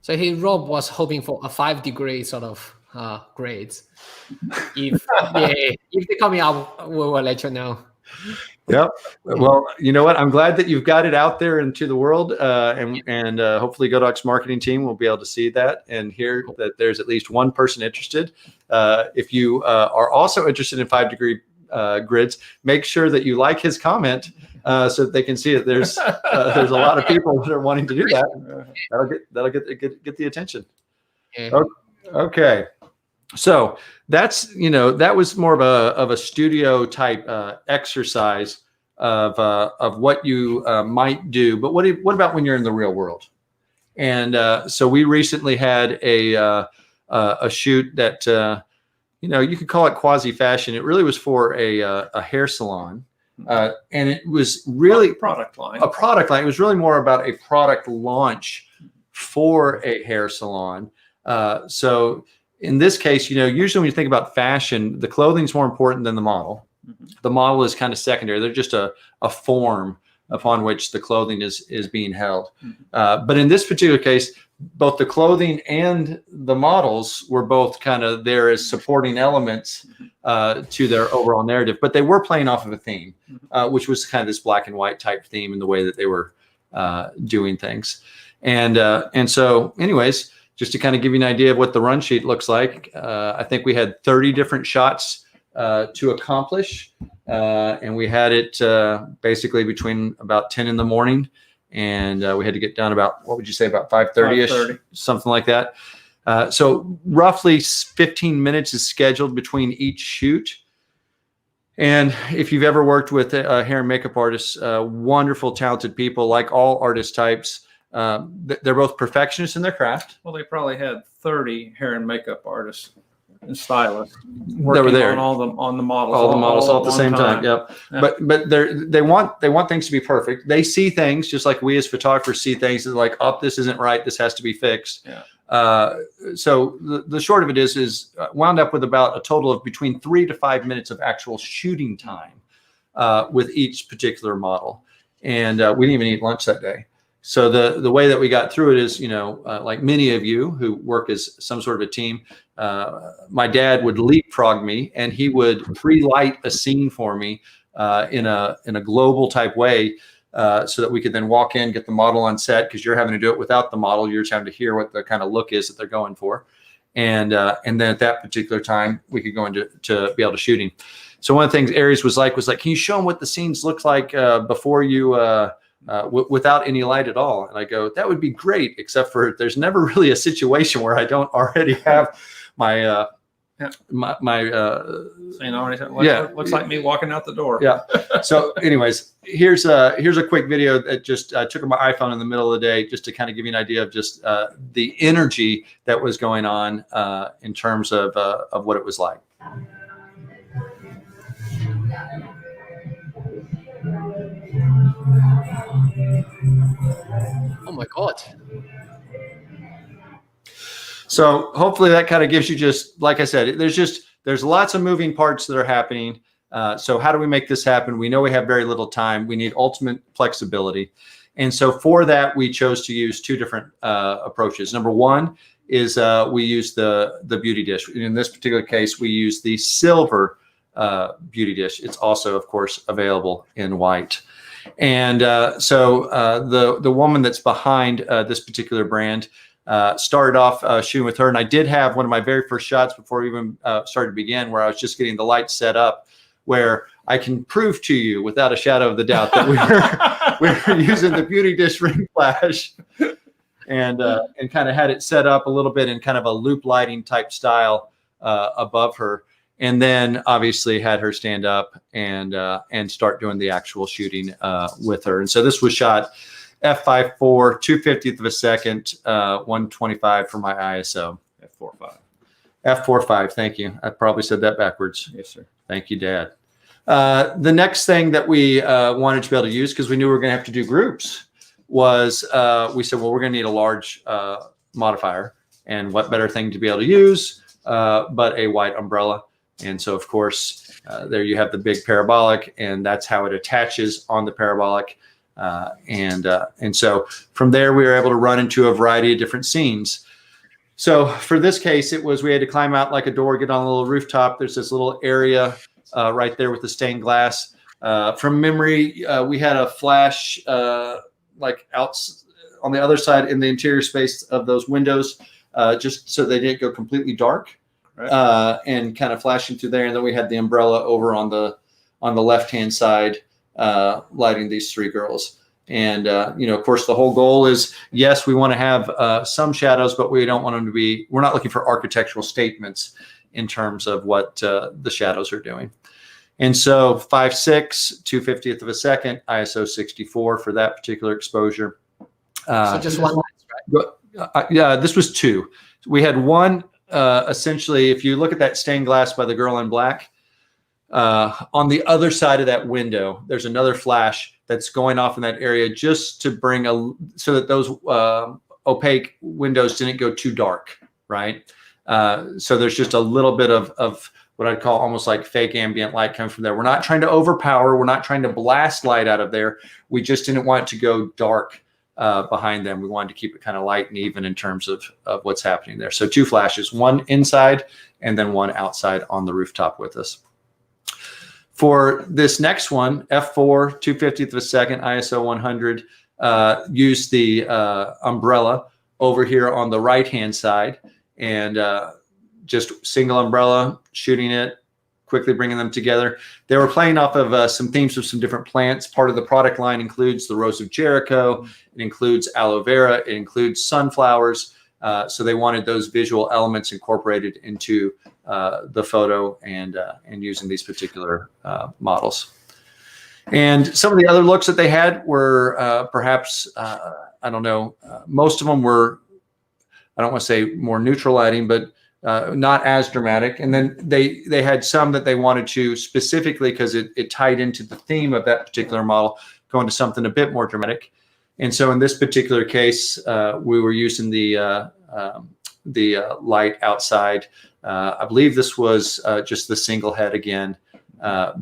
So Rob was hoping for a 5 degree sort of grades. If they're coming out, we will let you know. Yep. Well, you know what? I'm glad that you've got it out there into the world, and hopefully Godox marketing team will be able to see that and hear that there's at least one person interested. If you are also interested in 5 degree grids, make sure that you like his comment so that they can see that there's a lot of people that are wanting to do that. That'll get the attention. Okay. So that's that was more of a studio type exercise of what you might do. But what about when you're in the real world? And so we recently had a shoot that you could call it quasi fashion. It really was for a hair salon. And it was really a product line. It was really more about a product launch for a hair salon. So in this case, usually when you think about fashion, the clothing's more important than the model. The model is kind of secondary. They're just a form upon which the clothing is being held. But in this particular case, both the clothing and the models were both kind of there as supporting elements to their overall narrative, but they were playing off of a theme, which was kind of this black and white type theme in the way that they were doing things. And so anyways, just to kind of give you an idea of what the run sheet looks like, I think we had 30 different shots to accomplish. And we had it basically between about 10 in the morning and we had to get done about, what would you say, about 5:30-ish, something like that. So roughly 15 minutes is scheduled between each shoot. And if you've ever worked with hair and makeup artists, wonderful, talented people, like all artist types, they're both perfectionists in their craft. Well, they probably had 30 hair and makeup artists and stylists that were there on the models, all at the same time. Yep. Yeah. But they want things to be perfect. They see things just like we as photographers see things. They're like, oh, this isn't right. This has to be fixed. Yeah. So the short of it is wound up with about a total of between 3 to 5 minutes of actual shooting time with each particular model. And we didn't even eat lunch that day. So the way that we got through it is, like many of you who work as some sort of a team, my dad would leapfrog me, and he would pre-light a scene for me in a global type way, so that we could then walk in, get the model on set, because you're having to do it without the model. You're just having to hear what the kind of look is that they're going for. And then at that particular time, we could go into be able to shooting. So one of the things Aries was like, can you show them what the scenes look like before you, without any light at all? And I go, that would be great, except for there's never really a situation where I don't already have my looks like me walking out the door. Yeah. So anyways, here's a quick video that just took on my iPhone in the middle of the day, just to kind of give you an idea of just the energy that was going on in terms of what it was like. Oh my God. So hopefully that kind of gives you, just like I said, there's lots of moving parts that are happening. So how do we make this happen? We know we have very little time. We need ultimate flexibility. And so for that, we chose to use two different approaches. Number one is we use the beauty dish. In this particular case, we use the silver beauty dish. It's also, of course, available in white. And so the woman that's behind this particular brand started off shooting with her. And I did have one of my very first shots before we even started to begin, where I was just getting the lights set up, where I can prove to you without a shadow of the doubt that we were using the beauty dish ring flash, and kind of had it set up a little bit in kind of a loop lighting type style above her. And then obviously had her stand up and start doing the actual shooting with her. And so this was shot f5.4, 2/50th of a second, 125 for my ISO. F4.5. F4.5. Thank you. I probably said that backwards. Yes, sir. Thank you, Dad. The next thing that we wanted to be able to use, because we knew we were going to have to do groups, was we said, well, we're going to need a large modifier. And what better thing to be able to use but a white umbrella. And so, of course, there you have the big parabolic, and that's how it attaches on the parabolic. And so from there, we were able to run into a variety of different scenes. So for this case, it was we had to climb out like a door, get on a little rooftop. There's this little area right there with the stained glass. From memory, we had a flash like out on the other side in the interior space of those windows, just so they didn't go completely dark. Right. And kind of flashing through there. And then we had the umbrella over on the left-hand side, lighting these three girls. And, of course, the whole goal is, yes, we want to have some shadows, but we don't want them to be, we're not looking for architectural statements in terms of what the shadows are doing. And so 5.6, 2/50th of a second, ISO 64 for that particular exposure. So just one lens, right? Yeah, this was two. We had one. Essentially, if you look at that stained glass by the girl in black, on the other side of that window, there's another flash that's going off in that area just to bring so that those opaque windows didn't go too dark, right? So there's just a little bit of what I'd call almost like fake ambient light coming from there. We're not trying to overpower. We're not trying to blast light out of there. We just didn't want it to go dark behind them. We wanted to keep it kind of light and even in terms of what's happening there. So two flashes, one inside and then one outside on the rooftop with us. For this next one, F4, 2/50th of a second, ISO 100, use the umbrella over here on the right-hand side, and just single umbrella, shooting it, quickly bringing them together. They were playing off of some themes of some different plants. Part of the product line includes the Rose of Jericho. It includes aloe vera. It includes sunflowers. So they wanted those visual elements incorporated into the photo and using these particular models. And some of the other looks that they had were perhaps, I don't know, most of them were, I don't want to say more neutral lighting, but not as dramatic. And then they had some that they wanted to specifically, because it tied into the theme of that particular model, go into something a bit more dramatic. And so in this particular case, we were using the the light outside. I believe this was just the single head again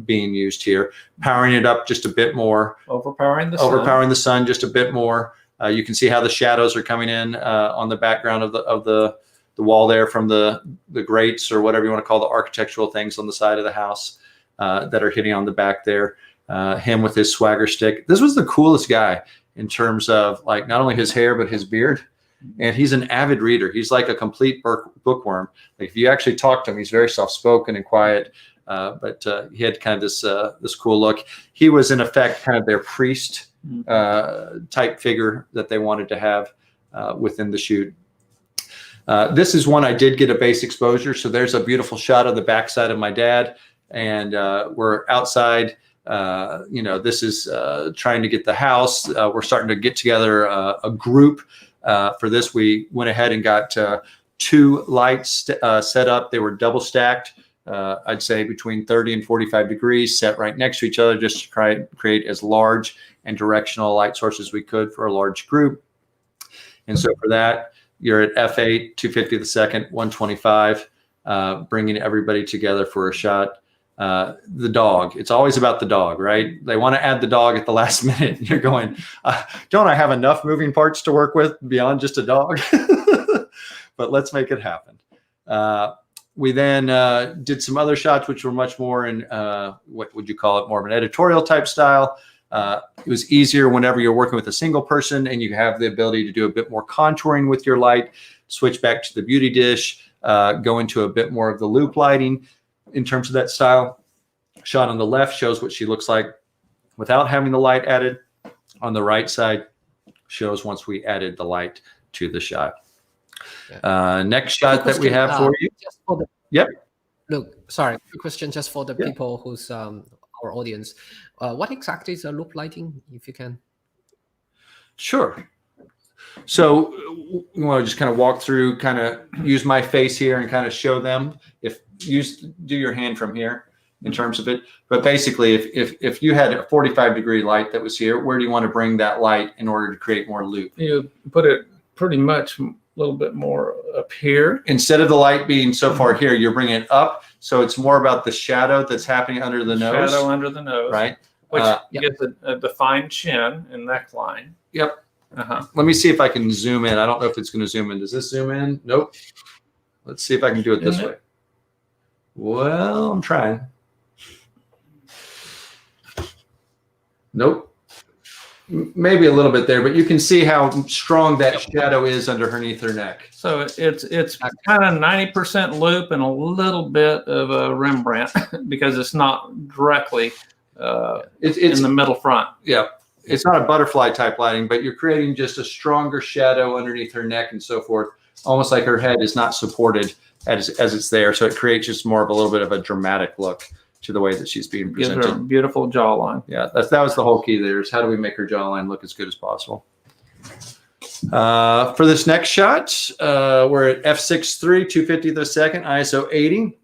being used here, powering it up just a bit more, Overpowering the sun just a bit more. You can see how the shadows are coming in on the background of the wall there from the grates, or whatever you want to call the architectural things on the side of the house that are hitting on the back there. Him with his swagger stick. This was the coolest guy in terms of like not only his hair but his beard. And he's an avid reader. He's like a complete bookworm. Like if you actually talk to him, he's very soft-spoken and quiet. But he had kind of this cool look. He was in effect kind of their priest type figure that they wanted to have within the shoot. This is one I did get a base exposure. So there's a beautiful shot of the backside of my dad, and we're outside. This is trying to get the house. We're starting to get together a group. For this, we went ahead and got 2 lights set up. They were double stacked. I'd say between 30 and 45 degrees, set right next to each other, just to try and create as large and directional light source as we could for a large group. And so for that, you're at f8, 250 the second, 125, bringing everybody together for a shot. The dog, it's always about the dog, right? They want to add the dog at the last minute. You're going, don't I have enough moving parts to work with beyond just a dog? But let's make it happen. We then did some other shots, which were much more in, what would you call it, more of an editorial type style. It was easier whenever you're working with a single person and you have the ability to do a bit more contouring with your light, switch back to the beauty dish, go into a bit more of the loop lighting in terms of that style. Shot on the left shows what she looks like without having the light added. On the right side shows once we added the light to the shot. Yeah. Next shot that we have for you. Just for the, yep. Look, sorry, quick question just for the people who's our audience. What exactly is a loop lighting, if you can? Sure. So we want to just kind of walk through, kind of use my face here and kind of show them. If you do your hand from here in terms of it, but basically if you had a 45-degree light that was here, where do you want to bring that light in order to create more loop? You put it pretty much a little bit more up here. Instead of the light being so far here, you're bringing it up. So it's more about the shadow that's happening under the nose. Shadow under the nose. Right. Which gives a defined chin and neckline. Yep. Let me see if I can zoom in. I don't know if it's going to zoom in. Does this zoom in? Nope. Let's see if I can do it this way. Well, I'm trying. Nope. Maybe a little bit there, but you can see how strong that shadow is underneath her neck. So it's kind of 90% loop and a little bit of a Rembrandt because it's not directly it's in the middle front. Yeah. It's not a butterfly type lighting, but you're creating just a stronger shadow underneath her neck and so forth, almost like her head is not supported as it's there. So it creates just more of a little bit of a dramatic look to the way that she's being presented. Gives her a beautiful jawline. Yeah, that was the whole key there, is how do we make her jawline look as good as possible. For this next shot, we're at f6.3, 250 the second, ISO 80.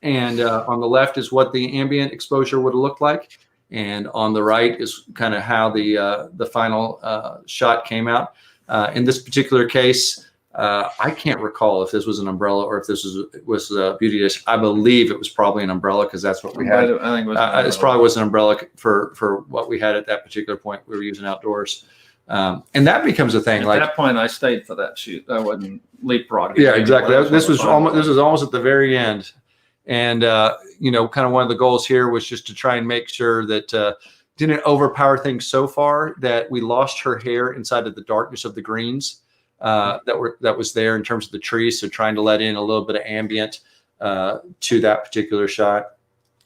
And on the left is what the ambient exposure would look like. And on the right is kind of how the final shot came out. In this particular case, I can't recall if this was an umbrella or if this was a beauty dish. I believe it was probably an umbrella because that's what we had. I think this probably was an umbrella for what we had at that particular point. We were using outdoors. And that becomes a thing. At that point, I stayed for that shoot. I wasn't leapfrogging. Yeah, exactly. This was almost at the very end. And, kind of one of the goals here was just to try and make sure that didn't overpower things so far that we lost her hair inside of the darkness of the greens that was there in terms of the trees. So trying to let in a little bit of ambient to that particular shot.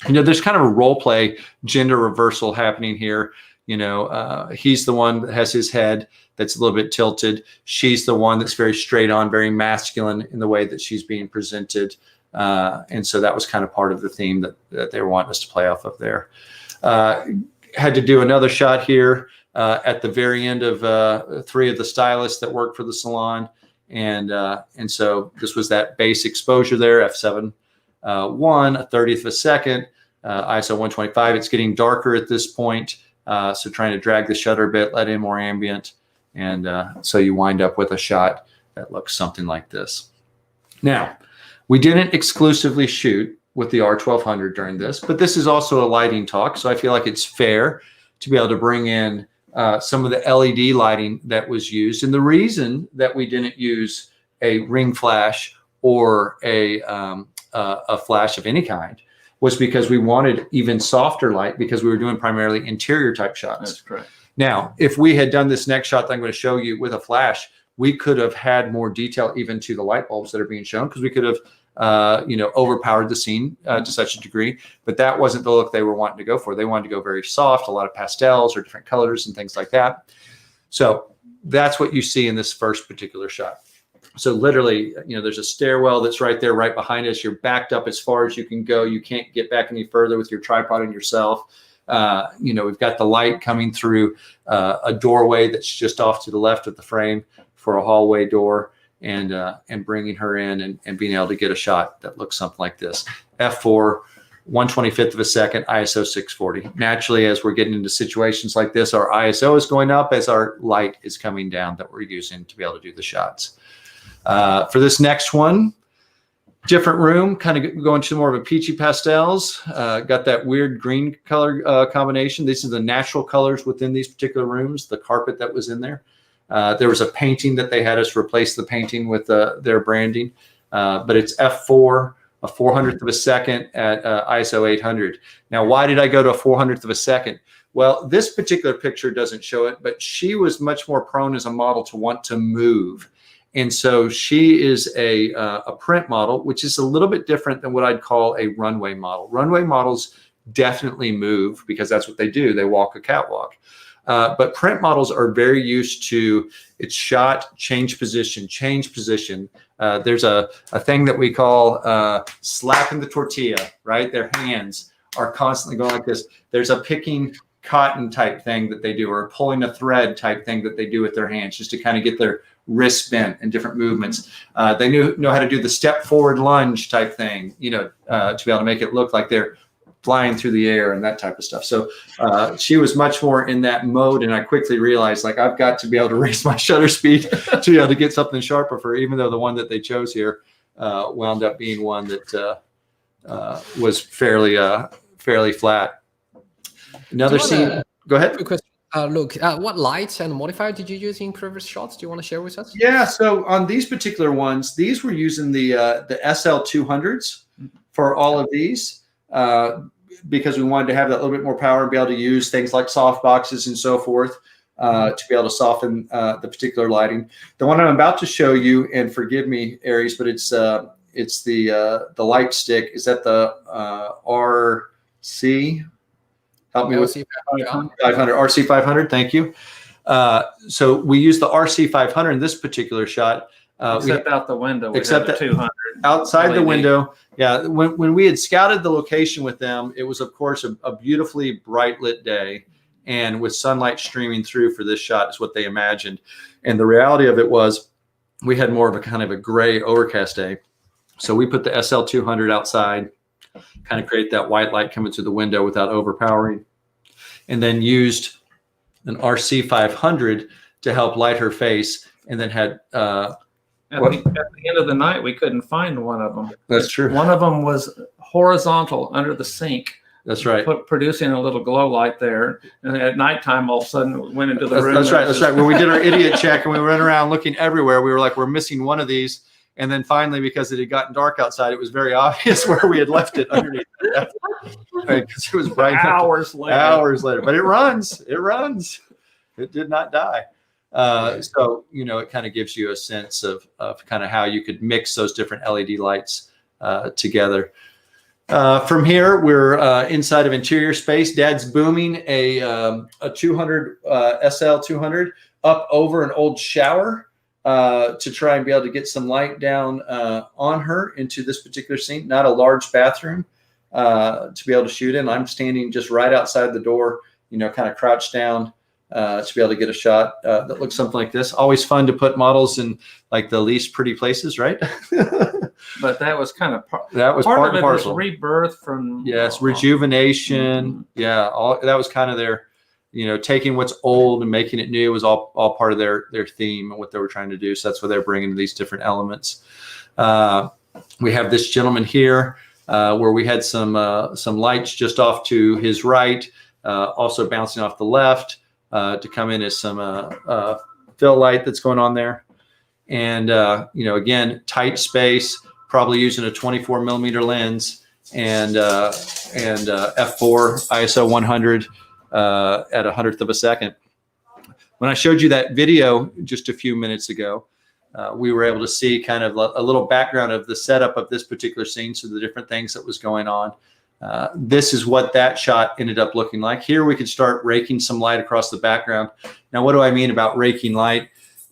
There's kind of a role play gender reversal happening here. He's the one that has his head that's a little bit tilted. She's the one that's very straight on, very masculine in the way that she's being presented. And so that was kind of part of the theme that they were wanting us to play off of there. Had to do another shot here at the very end of 3 of the stylists that worked for the salon. And so this was that base exposure there, f7.1, a 30th of a second, ISO 125. It's getting darker at this point. So trying to drag the shutter a bit, let in more ambient. And so you wind up with a shot that looks something like this. Now, we didn't exclusively shoot with the R1200 during this, but this is also a lighting talk. So I feel like it's fair to be able to bring in some of the LED lighting that was used. And the reason that we didn't use a ring flash or a flash of any kind was because we wanted even softer light, because we were doing primarily interior type shots. That's correct. Now, if we had done this next shot that I'm going to show you with a flash, we could have had more detail even to the light bulbs that are being shown, because we could have overpowered the scene to such a degree. But that wasn't the look they were wanting to go for. They wanted to go very soft, a lot of pastels or different colors and things like that. So that's what you see in this first particular shot. So literally, there's a stairwell that's right there, right behind us. You're backed up as far as you can go. You can't get back any further with your tripod and yourself. We've got the light coming through a doorway that's just off to the left of the frame for a hallway door, and bringing her in and being able to get a shot that looks something like this. F4, 1/25 of a second, ISO 640. Naturally, as we're getting into situations like this, our ISO is going up as our light is coming down that we're using to be able to do the shots. For this next one, different room, kind of going to more of a peachy pastels. Got that weird green color combination. These are the natural colors within these particular rooms, the carpet that was in there. There was a painting that they had us replace the painting with their branding, but it's F4, a 400th of a second at ISO 800. Now, why did I go to a 400th of a second? Well, this particular picture doesn't show it, but she was much more prone as a model to want to move. And so she is a print model, which is a little bit different than what I'd call a runway model. Runway models definitely move because that's what they do. They walk a catwalk. But print models are very used to it's shot, change position, change position. There's a thing that we call slapping the tortilla, right? Their hands are constantly going like this. There's a picking cotton type thing that they do, or pulling a thread type thing that they do with their hands, just to kind of get their wrists bent and different movements. They know how to do the step forward lunge type thing, to be able to make it look like they're flying through the air and that type of stuff. So she was much more in that mode. And I quickly realized, like, I've got to be able to raise my shutter speed to be able to get something sharper for her, even though the one that they chose here wound up being one that was fairly flat. Another scene. Go ahead. Quick question. Look, what lights and modifier did you use in previous shots? Do you want to share with us? Yeah, so on these particular ones, these were using the SL200s for all of these because we wanted to have that little bit more power and be able to use things like soft boxes and so forth to be able to soften the particular lighting. The one I'm about to show you, and forgive me, Aries, but it's the light stick. Is that the RC? Help me with 500, RC 500. Thank you. So we use the RC 500 in this particular shot. Except out the window. Except the 200. Outside LED. the window. Yeah. When we had scouted the location with them, it was, of course, a beautifully bright lit day, and with sunlight streaming through for this shot is what they imagined. And the reality of it was we had more of a kind of a gray overcast day. So we put the SL200 outside, kind of create that white light coming through the window without overpowering, and then used an RC 500 to help light her face, and then had at the end of the night, we couldn't find one of them. That's true. One of them was horizontal under the sink. That's right. Producing a little glow light there. And at nighttime, all of a sudden, it went into the room. That's right. That's right. When we did our idiot check and we went around looking everywhere, we were like, we're missing one of these. And then finally, because it had gotten dark outside, it was very obvious where we had left it underneath. Right, because it was bright hours later. But it runs. It runs. It did not die. So, it kind of gives you a sense of kind of how you could mix those different LED lights together. From here, we're inside of interior space. Dad's booming a 200 SL200 up over an old shower to try and be able to get some light down on her into this particular scene. Not a large bathroom to be able to shoot in. I'm standing just right outside the door, kind of crouched down to be able to get a shot that looks something like this. Always fun to put models in like the least pretty places, right? But that was kind of part part of it. parcel. Was rebirth from rejuvenation. Yeah, that was kind of their, taking what's old and making it new was all part of their theme and what they were trying to do. So that's what they're bringing these different elements. We have this gentleman here where we had some lights just off to his right, also bouncing off the left to come in as some fill light that's going on there. And, again, tight space, probably using a 24 millimeter lens and f4 ISO 100 at 100th of a second. When I showed you that video just a few minutes ago, we were able to see kind of a little background of the setup of this particular scene, so the different things that was going on. This is what that shot ended up looking like. Here we could start raking some light across the background. Now, what do I mean about raking light?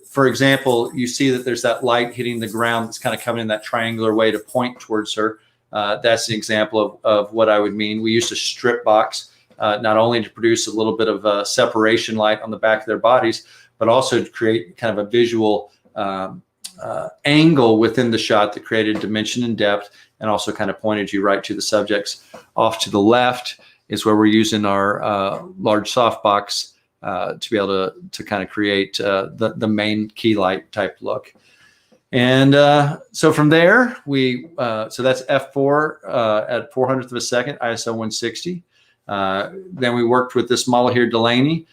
For example, you see that there's that light hitting the ground that's kind of coming in that triangular way to point towards her. That's an example of what I would mean. We used a strip box, not only to produce a little bit of separation light on the back of their bodies, but also to create kind of a visual angle within the shot that created dimension and depth, and also kind of pointed you right to the subjects. Off to the left is where we're using our large softbox to be able to kind of create the main key light type look. And so from there, so that's f4 at 400th of a second, ISO 160. Then we worked with this model here, Delaney.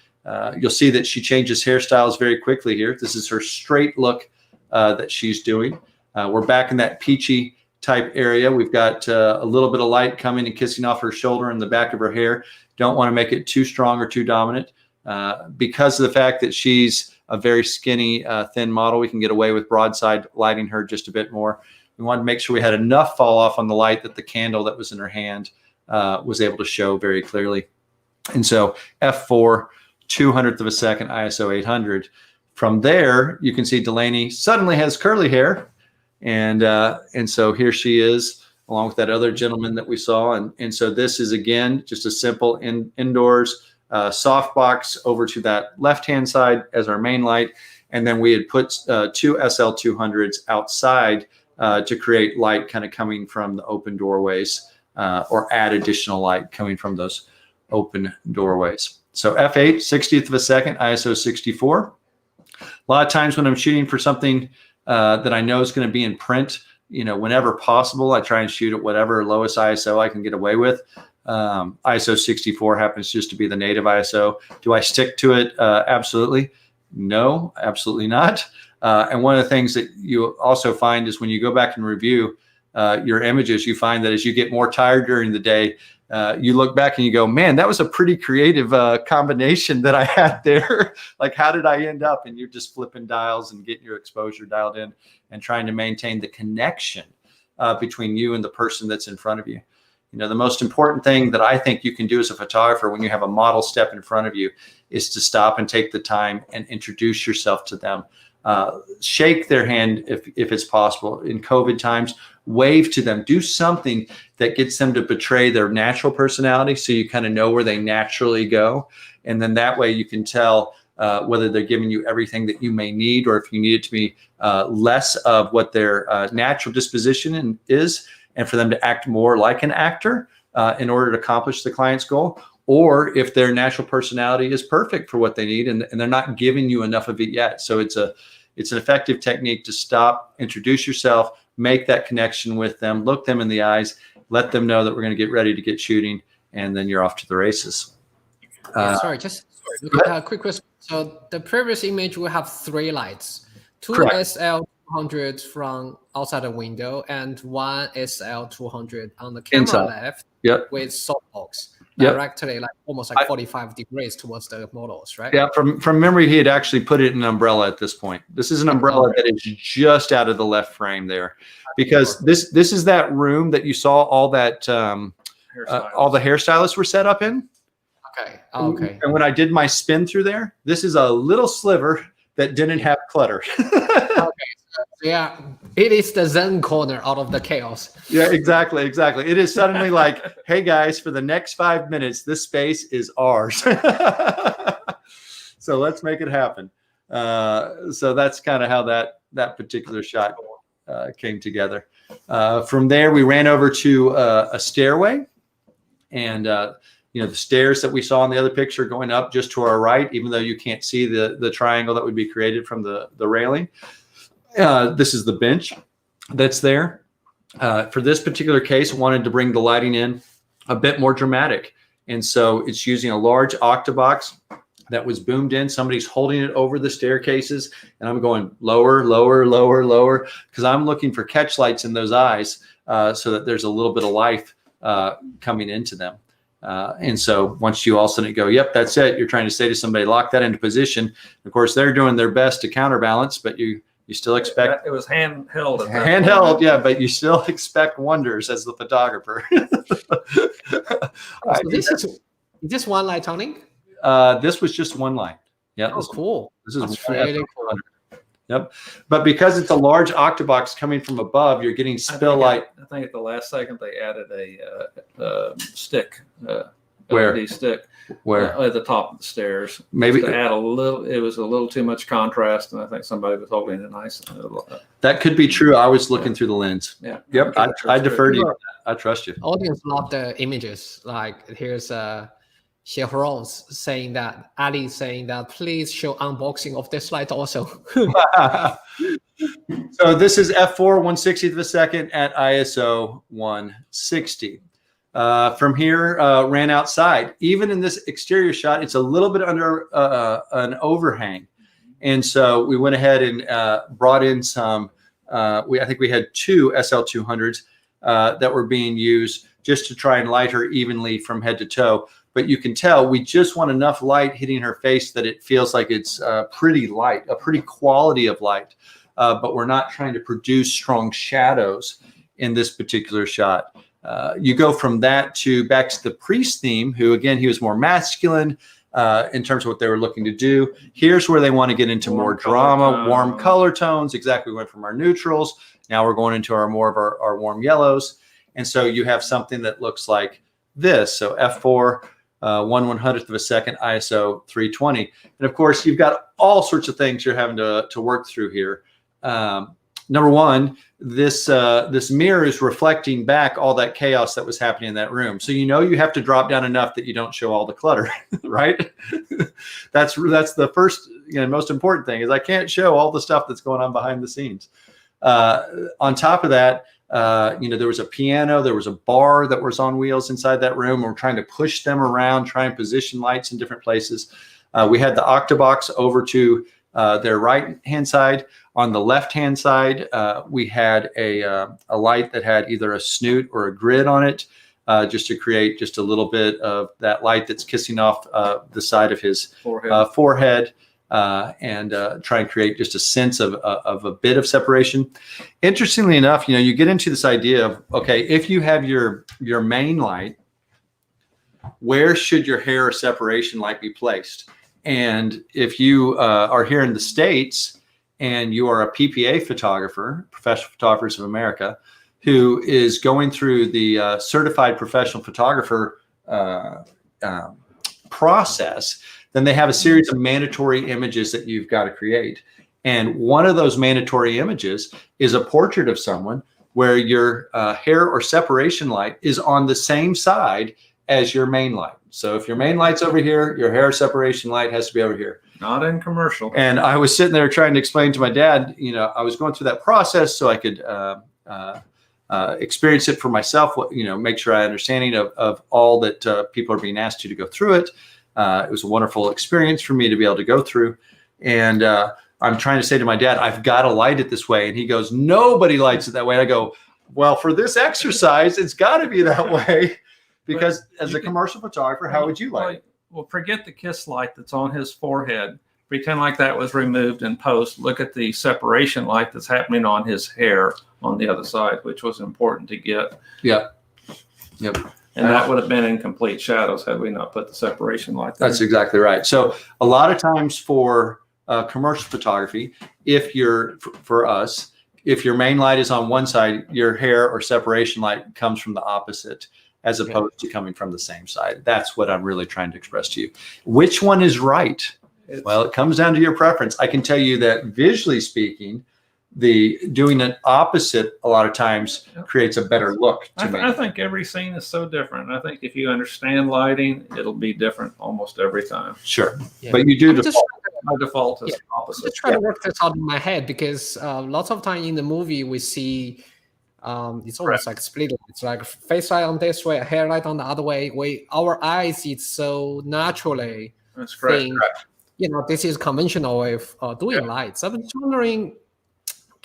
You'll see that she changes hairstyles very quickly here. This is her straight look that she's doing. We're back in that peachy type area. We've got a little bit of light coming and kissing off her shoulder and the back of her hair. Don't want to make it too strong or too dominant. Because of the fact that she's a very skinny, thin model, we can get away with broadside lighting her just a bit more. We wanted to make sure we had enough fall off on the light that the candle that was in her hand was able to show very clearly. And so f4, 200th of a second, ISO 800. From there, you can see Delaney suddenly has curly hair. And so here she is, along with that other gentleman that we saw. And so this is, again, just a simple indoors softbox over to that left-hand side as our main light. And then we had put two SL200s outside to create light kind of coming from the open doorways or add additional light coming from those open doorways. So f8, 60th of a second, ISO 64. A lot of times when I'm shooting for something that I know is going to be in print, whenever possible, I try and shoot at whatever lowest ISO I can get away with. ISO 64 happens just to be the native ISO. Do I stick to it? Absolutely. No, absolutely not. And one of the things that you also find is when you go back and review your images, you find that as you get more tired during the day, you look back and you go, man, that was a pretty creative combination that I had there. Like, how did I end up? And you're just flipping dials and getting your exposure dialed in and trying to maintain the connection between you and the person that's in front of you. The most important thing that I think you can do as a photographer when you have a model step in front of you is to stop and take the time and introduce yourself to them. Shake their hand if it's possible. In COVID times, wave to them. Do something that gets them to portray their natural personality so you kind of know where they naturally go. And then that way you can tell whether they're giving you everything that you may need, or if you need it to be less of what their natural disposition is, and for them to act more like an actor in order to accomplish the client's goal, or if their natural personality is perfect for what they need and they're not giving you enough of it yet. So it's an effective technique to stop, introduce yourself, make that connection with them, look them in the eyes, let them know that we're going to get ready to get shooting, and then you're off to the races. Just a quick question. So the previous image, we have three lights, two SL200 from outside the window and one SL200 on the camera inside left with softbox directly, like almost like 45 degrees towards the models, right? Yeah, from memory, he had actually put it in an umbrella at this point. This is an umbrella that is just out of the left frame there, because this is that room that you saw all that all the hairstylists were set up in. Okay. And when I did my spin through there, this is a little sliver that didn't have clutter. Yeah, it is the Zen corner out of the chaos. Yeah, exactly. It is suddenly like, hey guys, for the next 5 minutes, this space is ours. So let's make it happen. So that's kind of how that particular shot came together. From there, we ran over to a stairway, and the stairs that we saw in the other picture going up just to our right, even though you can't see the triangle that would be created from the railing. This is the bench. that's there. For this particular case, wanted to bring the lighting in a bit more dramatic. And so it's using a large octabox that was boomed in. Somebody's holding it over the staircases, and I'm going lower, lower, lower, lower, because I'm looking for catch lights in those eyes so that there's a little bit of life coming into them. And so once you all of a sudden go, yep, that's it. You're trying to say to somebody, lock that into position. Of course, they're doing their best to counterbalance, but you still expect it was handheld. At that handheld, point. yeah, but you still expect wonders as the photographer. So is this one light turning? This was just one line. Yeah. Oh, cool. This is That's one really cool. F100. Yep. But because it's a large octabox coming from above, you're getting spill light. I think at the last second they added a stick. Where? LED stick. Where? At the top of the stairs. Maybe to add a little. It was a little too much contrast, and I think somebody was holding it nice. that could be true. I was looking through the lens. Yeah. Yep. I defer to you. I trust you. Audience love the images. Like here's Chevron's saying that, Ali saying that, please show unboxing of this light also. So this is f4 1/60th of a second at ISO 160. From here, ran outside. Even in this exterior shot, it's a little bit under an overhang. And so we went ahead and brought in some, I think we had 2 SL200s that were being used just to try and light her evenly from head to toe. But you can tell we just want enough light hitting her face that it feels like it's pretty light, a pretty quality of light. But we're not trying to produce strong shadows in this particular shot. You go from that to back to the priest theme, who again, he was more masculine in terms of what they were looking to do. Here's where they want to get into more drama, warm color tones. Exactly, we went from our neutrals. Now we're going into our more of our warm yellows. And so you have something that looks like this. So f4, 1/100th of a second, ISO 320. And of course, you've got all sorts of things you're having to work through here. Number one, this mirror is reflecting back all that chaos that was happening in that room. So you know you have to drop down enough that you don't show all the clutter, right? That's the first, most important thing is I can't show all the stuff that's going on behind the scenes. On top of that, there was a piano, there was a bar that was on wheels inside that room. We're trying to push them around, try and position lights in different places. We had the octabox over to their right-hand side. On the left-hand side, we had a light that had either a snoot or a grid on it, just to create just a little bit of that light that's kissing off the side of his forehead. And try and create just a sense of a bit of separation. Interestingly enough, you get into this idea of, okay, if you have your main light, where should your hair separation light be placed? And if you are here in the States and you are a PPA photographer, Professional Photographers of America, who is going through the certified professional photographer process, then they have a series of mandatory images that you've got to create. And one of those mandatory images is a portrait of someone where your hair or separation light is on the same side as your main light. So if your main light's over here, your hair separation light has to be over here. Not in commercial. And I was sitting there trying to explain to my dad, I was going through that process so I could experience it for myself, make sure I have understanding of all that people are being asked to go through it. It was a wonderful experience for me to be able to go through. And I'm trying to say to my dad, I've got to light it this way. And he goes, nobody lights it that way. And I go, well, for this exercise, it's got to be that way. Because as a commercial photographer, how would you light it? Well, forget the kiss light that's on his forehead. Pretend like that was removed in post. Look at the separation light that's happening on his hair on the other side, which was important to get. Yep. And that would have been in complete shadows had we not put the separation light there. That's exactly right. So a lot of times for commercial photography, for us, if your main light is on one side, your hair or separation light comes from the opposite, as opposed to coming from the same side. That's what I'm really trying to express to you. Which one is right? Well, it comes down to your preference. I can tell you that visually speaking, doing an opposite a lot of times creates a better look to me. I think every scene is so different. I think if you understand lighting, it'll be different almost every time. Sure. Yeah. But you do default. by default is opposite. Just try to work this out in my head because lots of time in the movie we see it's almost like split. It's like face light on this way, hair light on the other way. Our eyes, it's so naturally. That's correct. think, this is conventional way of doing lights. I'm just wondering,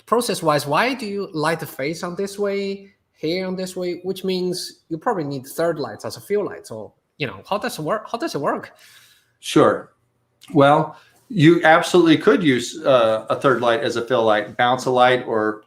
process-wise, why do you light the face on this way, hair on this way, which means you probably need third lights as a fill light. So, how does it work? How does it work? Sure. Well, you absolutely could use a third light as a fill light, bounce a light or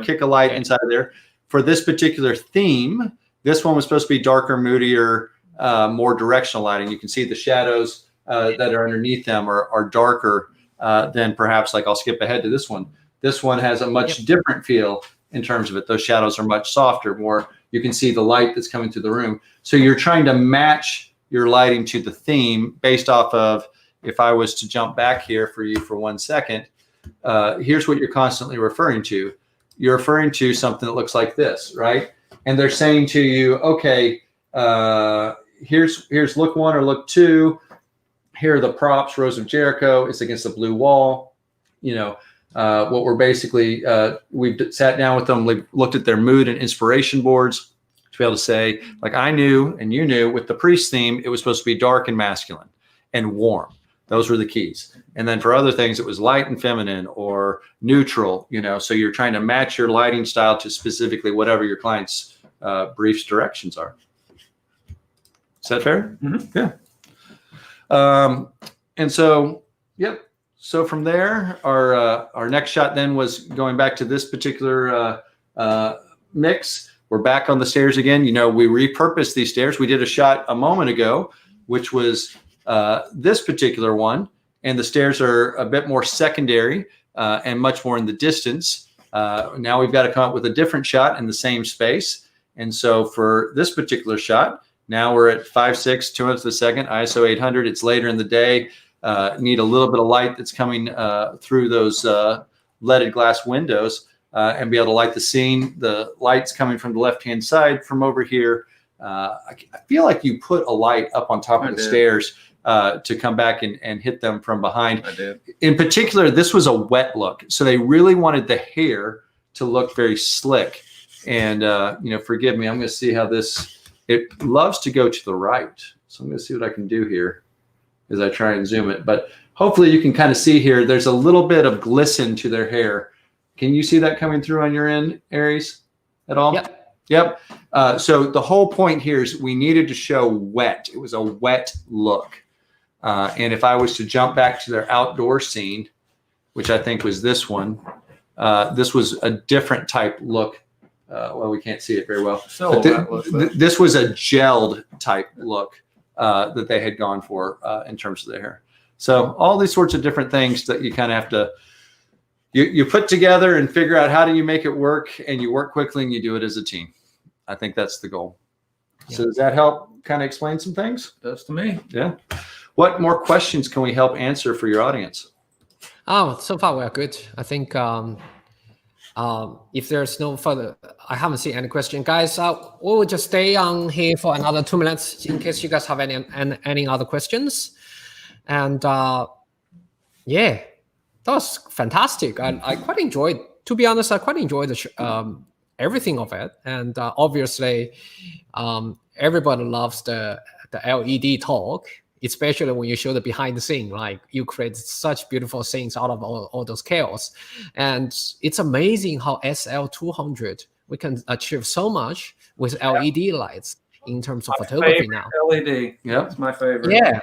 kick a light inside of there. For this particular theme, this one was supposed to be darker, moodier, more directional lighting. You can see the shadows that are underneath them are darker than perhaps, like I'll skip ahead to this one. This one has a much different feel in terms of it. Those shadows are much softer, more, you can see the light that's coming through the room. So you're trying to match your lighting to the theme based off of, if I was to jump back here for you for 1 second, here's what you're constantly referring to. You're referring to something that looks like this, right? And they're saying to you, okay, here's look 1 or look 2. Here are the props, Rose of Jericho. It's against the blue wall. What we're basically, we've sat down with them, looked at their mood and inspiration boards to be able to say, like I knew and you knew with the priest theme, it was supposed to be dark and masculine and warm. Those were the keys. And then for other things, it was light and feminine or neutral, so you're trying to match your lighting style to specifically whatever your client's briefs directions are. Is that fair? Mm-hmm. Yeah. And so, yep. So from there, our next shot then was going back to this particular mix. We're back on the stairs again. We repurposed these stairs. We did a shot a moment ago, which was this particular one, and the stairs are a bit more secondary and much more in the distance. Now we've got to come up with a different shot in the same space. And so for this particular shot, now we're at 5.6, 200ths of a second, ISO 800. It's later in the day. Need a little bit of light that's coming through those leaded glass windows and be able to light the scene. The light's coming from the left-hand side from over here. I feel like you put a light up on top of the stairs to come back and hit them from behind. I did. In particular, this was a wet look. So they really wanted the hair to look very slick. And, forgive me, I'm going to see how it loves to go to the right. So I'm going to see what I can do here as I try and zoom it. But hopefully you can kind of see here, there's a little bit of glisten to their hair. Can you see that coming through on your end, Aries, at all? Yep. So the whole point here is we needed to show wet. It was a wet look. And if I was to jump back to their outdoor scene, which I think was this one, this was a different type look. Well, we can't see it very well. This was a gelled type look that they had gone for in terms of the hair. So all these sorts of different things that you kind of have to, you put together and figure out how do you make it work, and you work quickly and you do it as a team. I think that's the goal. Yeah. So does that help kind of explain some things? Does to me. Yeah. What more questions can we help answer for your audience? Oh, so far we're good. I think if there's no further, I haven't seen any question, guys. We'll just stay on here for another 2 minutes in case you guys have any other questions. And yeah, that was fantastic. I quite enjoyed, to be honest, I quite enjoyed everything of it. And obviously, everybody loves the LED talk, especially when you show the behind the scene. Like you create such beautiful things out of all those chaos. And it's amazing how SL200, we can achieve so much with LED lights in terms of photography now. LED, that's my favorite. Yeah.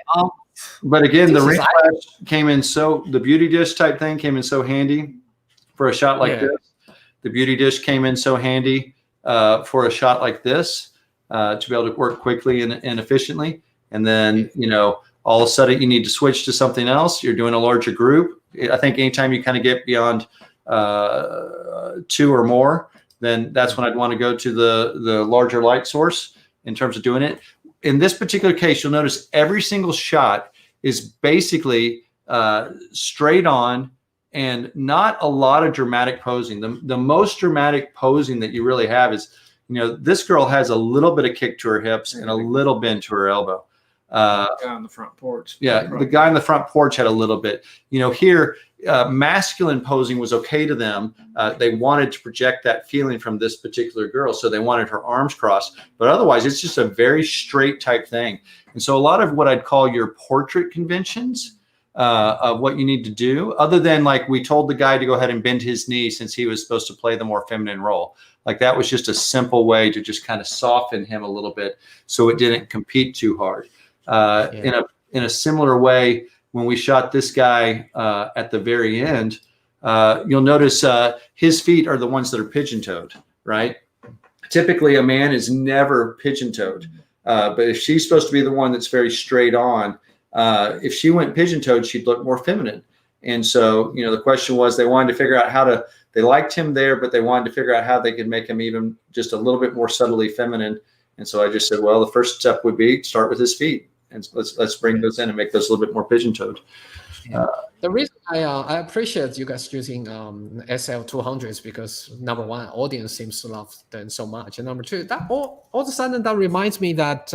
But again, the ring flash came in the beauty dish type thing came in so handy for a shot like this. The beauty dish came in so handy for a shot like this to be able to work quickly and efficiently. And then, all of a sudden you need to switch to something else. You're doing a larger group. I think anytime you kind of get beyond 2 or more, then that's when I'd want to go to the larger light source in terms of doing it. In this particular case, you'll notice every single shot is basically straight on and not a lot of dramatic posing. The most dramatic posing that you really have is, this girl has a little bit of kick to her hips and a little bend to her elbow. Guy on the front porch. Yeah, the guy on the front porch had a little bit. Here, masculine posing was okay to them. They wanted to project that feeling from this particular girl, so they wanted her arms crossed. But otherwise, it's just a very straight type thing. And so a lot of what I'd call your portrait conventions of what you need to do, other than like we told the guy to go ahead and bend his knee since he was supposed to play the more feminine role. Like that was just a simple way to just kind of soften him a little bit so it didn't compete too hard. In a similar way, when we shot this guy at the very end, you'll notice his feet are the ones that are pigeon-toed, right? Typically, a man is never pigeon-toed, but if she's supposed to be the one that's very straight on, if she went pigeon-toed, she'd look more feminine. And so, the question was they wanted to figure out they liked him there, but they wanted to figure out how they could make him even just a little bit more subtly feminine. And so I just said, well, the first step would be start with his feet. And let's bring those in and make those a little bit more pigeon-toed. The reason I appreciate you guys using SL200 is because number one, audience seems to love them so much, and number two, that all of a sudden that reminds me that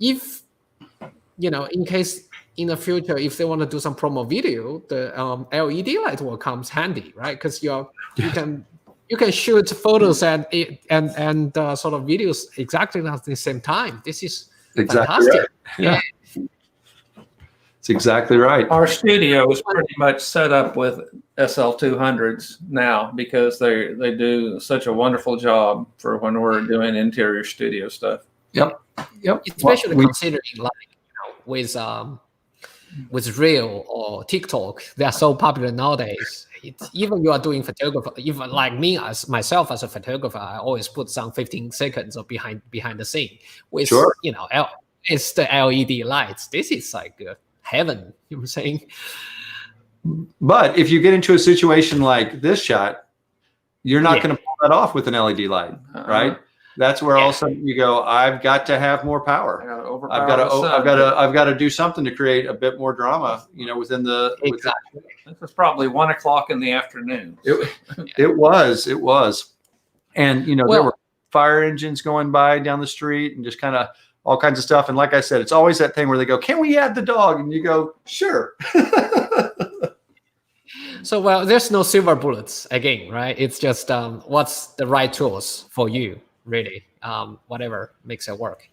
if in case in the future if they want to do some promo video, the LED light will come handy, right? Because you can shoot photos and sort of videos exactly at the same time. This is exactly fantastic. Right. Yeah. It's exactly right. Our studio is pretty much set up with SL200s now because they do such a wonderful job for when we're doing interior studio stuff. Yep. Especially considering with Reel or TikTok, they are so popular nowadays. Even you are doing photography, even like me as myself as a photographer, I always put some 15 seconds of behind the scene with it's the LED lights. This is like heaven, you know what I'm saying? But if you get into a situation like this shot, you're not going to pull that off with an LED light, right? That's where all of a sudden you go, I've got to have more power. I've got to do something to create a bit more drama, within the. Exactly. This was probably 1 o'clock in the afternoon. It was, and there were fire engines going by down the street and just kind of all kinds of stuff. And like I said, it's always that thing where they go, "Can we add the dog?" And you go, "Sure." So there's no silver bullets again, right? It's just what's the right tools for you. Really, whatever makes it work.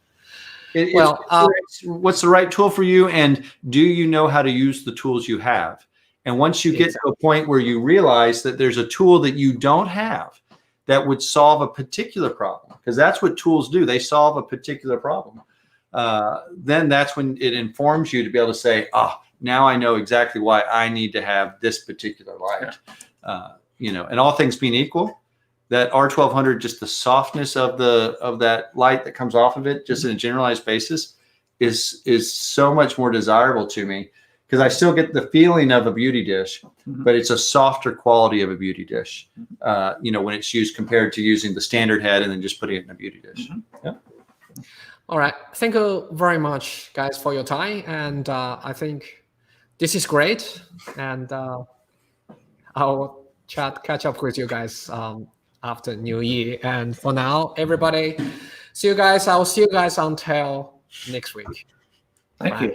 What's the right tool for you, and do you know how to use the tools you have? And once you get to a point where you realize that there's a tool that you don't have that would solve a particular problem, because that's what tools do, they solve a particular problem, then that's when it informs you to be able to say, now I know exactly why I need to have this particular light. And all things being equal, that R1200, just the softness of that light that comes off of it, just in a generalized basis, is so much more desirable to me, because I still get the feeling of a beauty dish, but it's a softer quality of a beauty dish. When it's used compared to using the standard head and then just putting it in a beauty dish. Yeah. All right, thank you very much, guys, for your time, and I think this is great, and I'll catch up with you guys after New Year. And for now, everybody, see you guys. I'll see you guys until next week. Thank you.